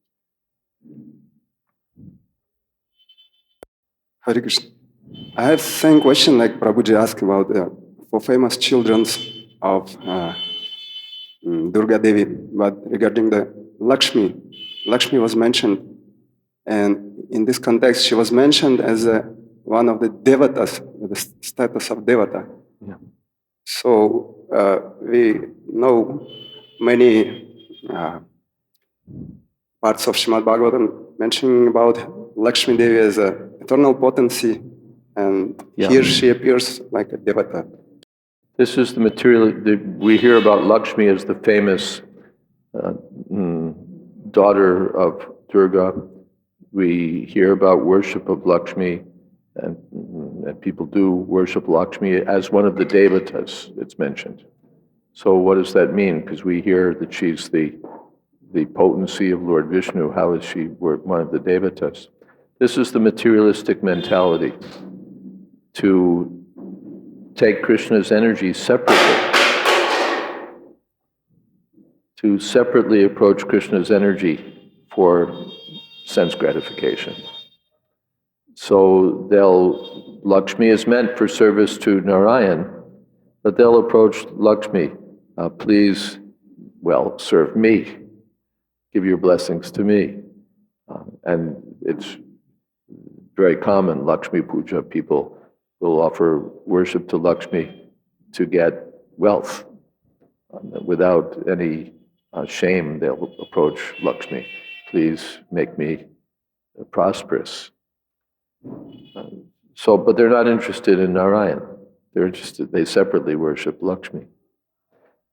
Hare Krishna. I have the same question like Prabhuji asked about for famous children of Durga Devi, but regarding the Lakshmi. Lakshmi was mentioned, and in this context, she was mentioned as one of the devatas, the status of devata. Yeah. So we know many parts of Srimad Bhagavatam mentioning about Lakshmi Devi as an eternal potency, and here she appears like a devata. This is the material, we hear about Lakshmi as the famous daughter of Durga. We hear about worship of Lakshmi, and people do worship Lakshmi as one of the devatas, it's mentioned. So what does that mean? Because we hear that she's the potency of Lord Vishnu. How is she one of the devatas? This is the materialistic mentality, to take Krishna's energy separately, to separately approach Krishna's energy for sense gratification. So Lakshmi is meant for service to Narayan, but they'll approach Lakshmi, please, serve me, give your blessings to me. And it's very common, Lakshmi Puja, people will offer worship to Lakshmi to get wealth. Without any shame, they'll approach Lakshmi, please make me prosperous. But they're not interested in Narayan. They separately worship Lakshmi.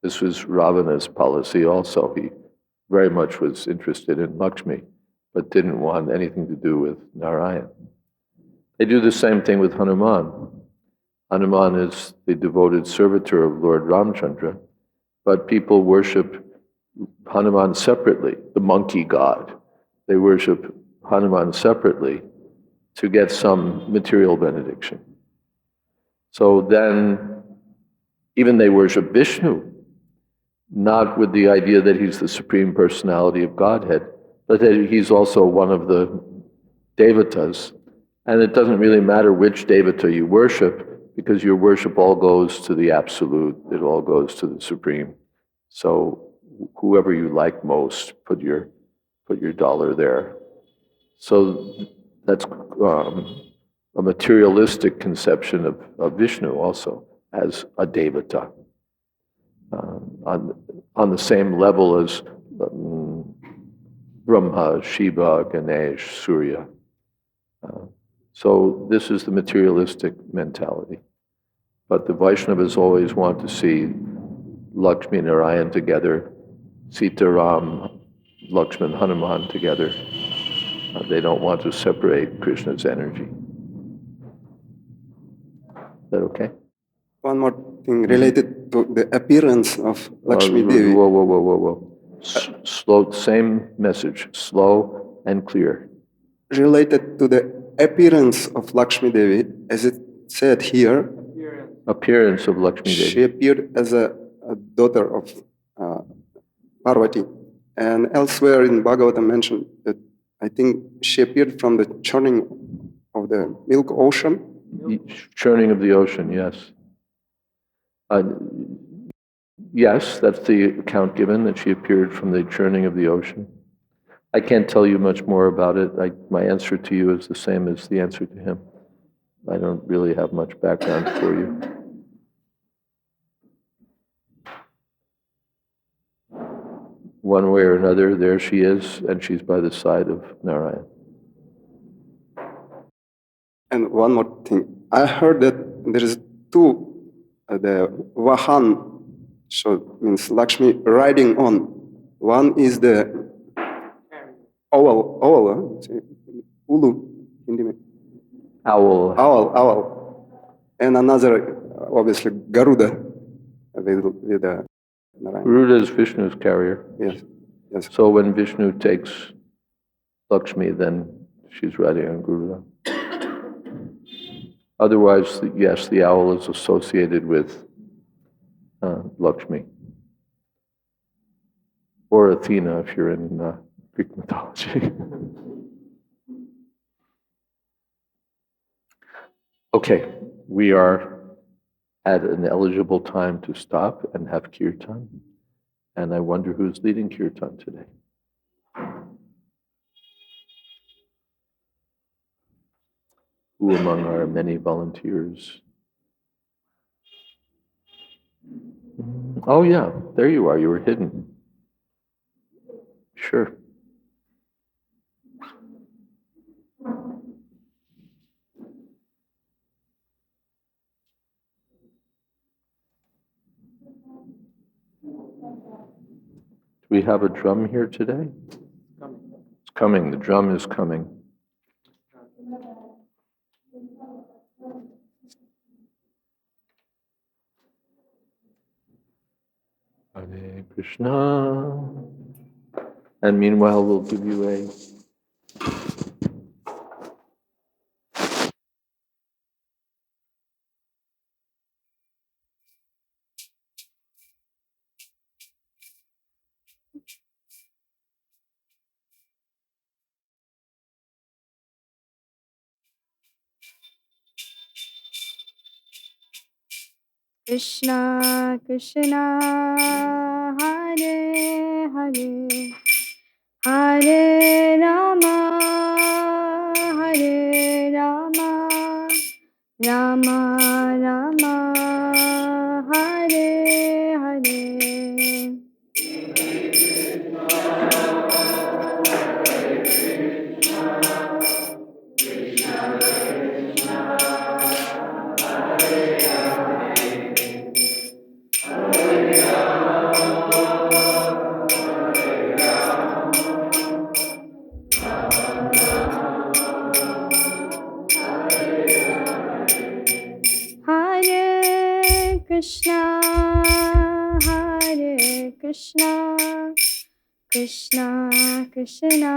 This was Ravana's policy also. He very much was interested in Lakshmi, but didn't want anything to do with Narayan. They do the same thing with Hanuman. Hanuman is the devoted servitor of Lord Ramchandra, but people worship Hanuman separately, the monkey god. They worship Hanuman separately to get some material benediction. So then, even they worship Vishnu, not with the idea that he's the Supreme Personality of Godhead, but that he's also one of the devatas. And it doesn't really matter which devata you worship, because your worship all goes to the Absolute, it all goes to the Supreme. So whoever you like most, put your dollar there. So that's a materialistic conception of Vishnu also, as a devata, on the same level as Brahma, Shiva, Ganesh, Surya. So this is the materialistic mentality. But the Vaishnavas always want to see Lakshmi and Narayan together, Sita, Ram, Lakshman, Hanuman together. They don't want to separate Krishna's energy. Is that okay? One more thing related to the appearance of Lakshmi Devi. Whoa. Slow, same message, slow and clear. Related to the appearance of Lakshmi Devi, as it said here. Appearance of Lakshmi Devi. She appeared as a daughter of Parvati. And elsewhere in Bhagavatam mentioned that I think she appeared from the churning of the milk ocean. Churning of the ocean, yes. Yes, that's the account given, that she appeared from the churning of the ocean. I can't tell you much more about it. My answer to you is the same as the answer to him. I don't really have much background for you. One way or another, there she is, and she's by the side of Narayan. And one more thing. I heard that there is two, the Vahan, so means Lakshmi riding on. One is the owl, ulu, Hindi में. Owl. Owl. And another, obviously, Garuda, with Narayan. Garuda is Vishnu's carrier. Yes. So when Vishnu takes Lakshmi, then she's riding on Garuda. Otherwise, yes, the owl is associated with Lakshmi. Or Athena if you're in Greek mythology. Okay, we are at an eligible time to stop and have kirtan. And I wonder who's leading kirtan today. Who among our many volunteers? Oh yeah, there you are, you were hidden. Sure. Do we have a drum here today? It's coming, the drum is coming. Hare Krishna. And meanwhile, we'll give you a Krishna Krishna Hare Hare Hare Rama Hare Rama Rama Rama Hare Hare Hare Krishna Hare Krishna Krishna Krishna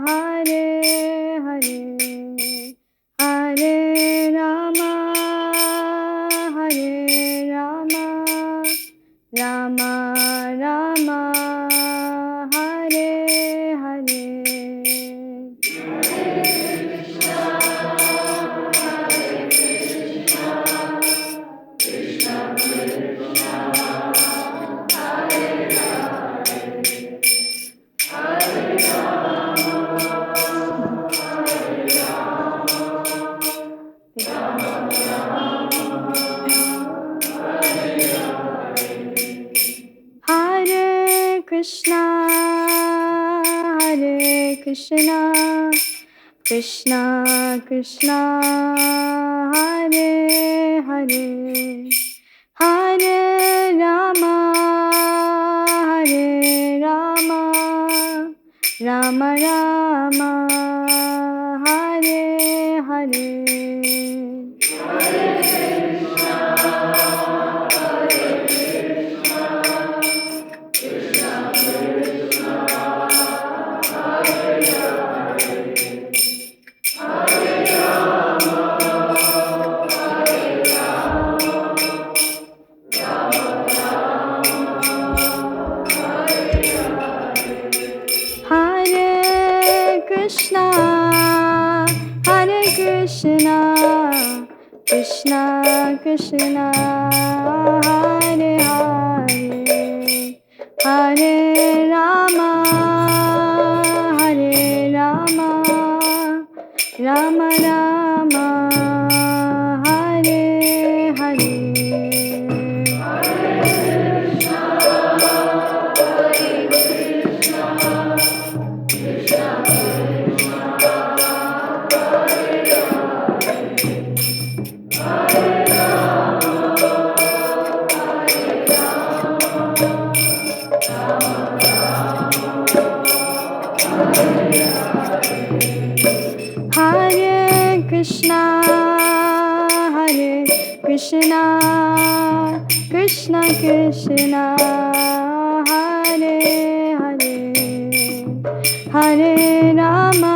Hare Hare Hare Rama Hare Rama Rama Rama Hare Hare Hare Krishna Hare Krishna Krishna Krishna Hare Hare Hare Rama Hare Rama Rama Rama Hare Hare Hare Krishna Hare Krishna Krishna Krishna Hare Hare Hare Rama Hare Rama Rama Rama Hare Hare Krishna, Hare Krishna, Krishna Krishna, Hare Hare, Hare Rama,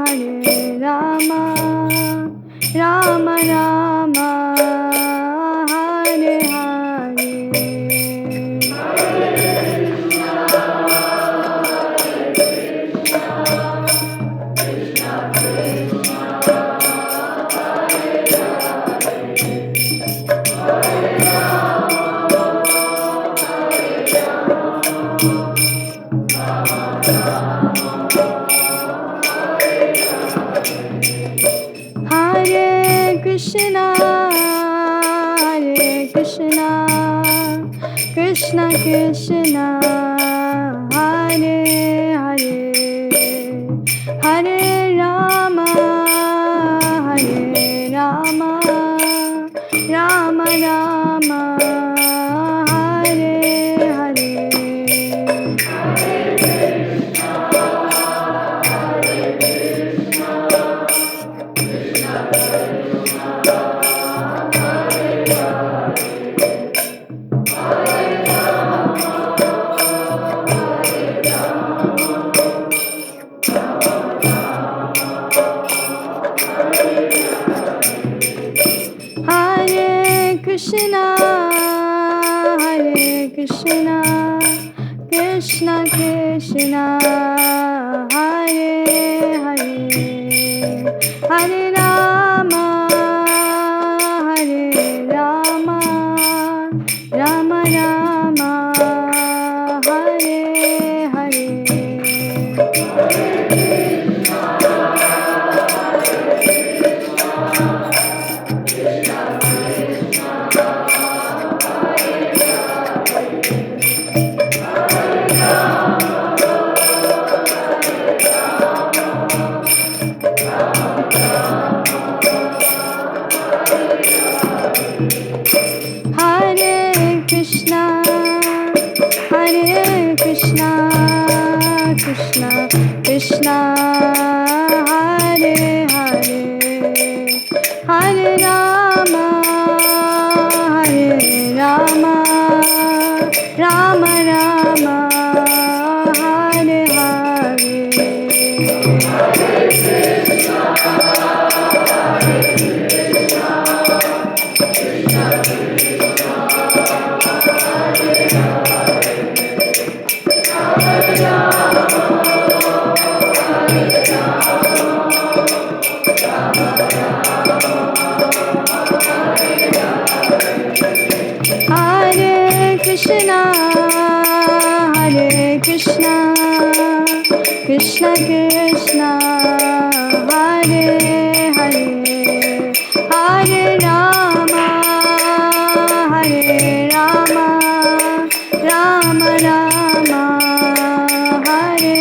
Hare Rama, Rama Rama, Hare Hare. Hare Krishna, Hare Krishna, Krishna Krishna, Hare Hare, Hare Rama, Hare Rama, Rama Rama, Hare Hare. Hare Krishna, Hare Krishna, Krishna Krishna, Hare Hare, Hare Rama, Hare Rama, Rama Rama, Hare Hare. Hare Krishna, Hare Krishna, Krishna Krishna, Hare Hare, Hare Rama, Hare Rama, Rama Rama, Hare Hare Krishna, Hare Krishna, Krishna Krishna, Hare Hare, Hare Rama, Hare Rama, Rama Rama, Hare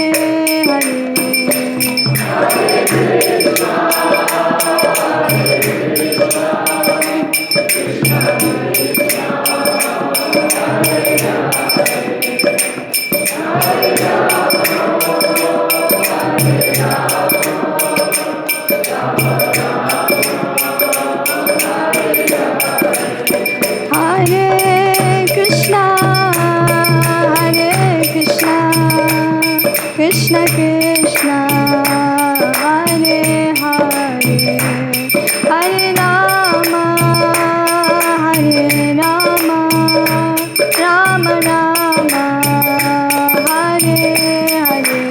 Hare Krishna, Hare Krishna, Krishna Krishna, Hare Hare, Hare Rama, Hare Rama, Rama Rama, Hare Hare.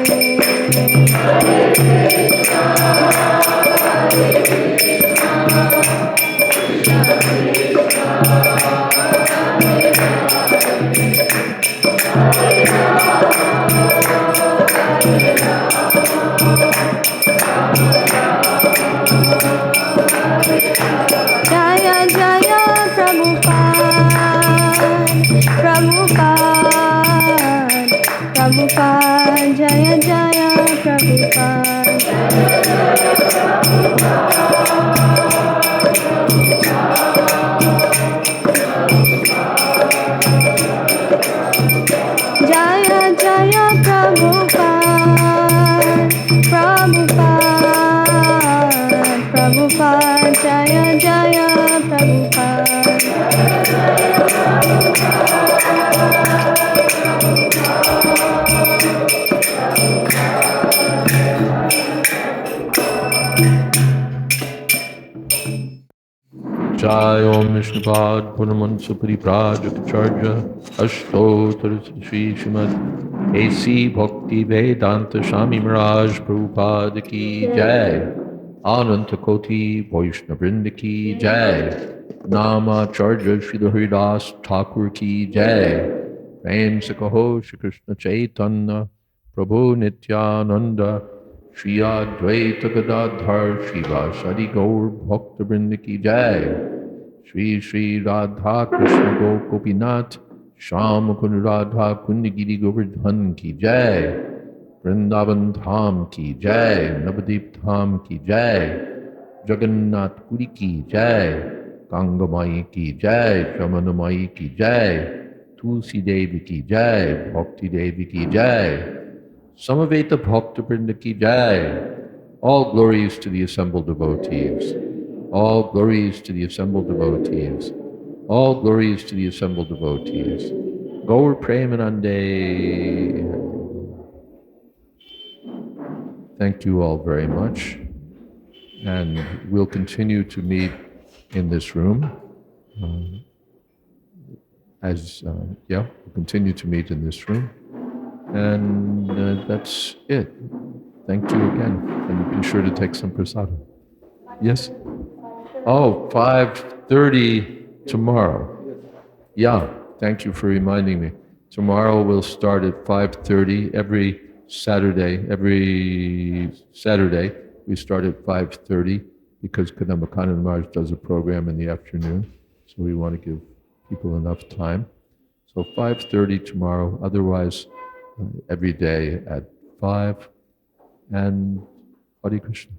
Jai Om Vishnupad Punamansa Pariprajaka Ashtotar Shri Srimad A.C. Bhakti Vedanta Swami Maharaj Prabhupada Ki Jai Ananta Koti Vaishnava Vrinda Ki Jai Nama Charja Shri Haridas Thakur Ki Jai Prem Sakaho Shri Krishna Chaitanya Prabhu Nityananda Shri Advaita Gadadhar Shivasadi Gaur Bhakta Vrinda Ki Jai Shri Shri Radha Krishna Gopinath Sham Kund Radha Kundagiri Govardhan Ki Jai Vrindavan Dham Ki Jai Navadip Dham Ki Jai Jagannath Puri Ki Jai Gangamai Ki Jai Jamunamai Ki Jai Tulsi Devi Ki Jai Bhakti Devi Ki Jai Samaveta Bhakta Vrinda Ki Jai. All glories to the assembled devotees. All glories to the assembled devotees. All glories to the assembled devotees. Gaur Premanande. Thank you all very much. And we'll continue to meet in this room. We'll continue to meet in this room. And that's it. Thank you again. And be sure to take some prasada. Yes? Oh, 5:30 tomorrow. Yeah, thank you for reminding me. Tomorrow we'll start at 5:30 every Saturday. Every Saturday we start at 5:30 because Kadambakanan Maharaj does a program in the afternoon. So we want to give people enough time. So 5:30 tomorrow, otherwise every day at 5. And Hare Krishna.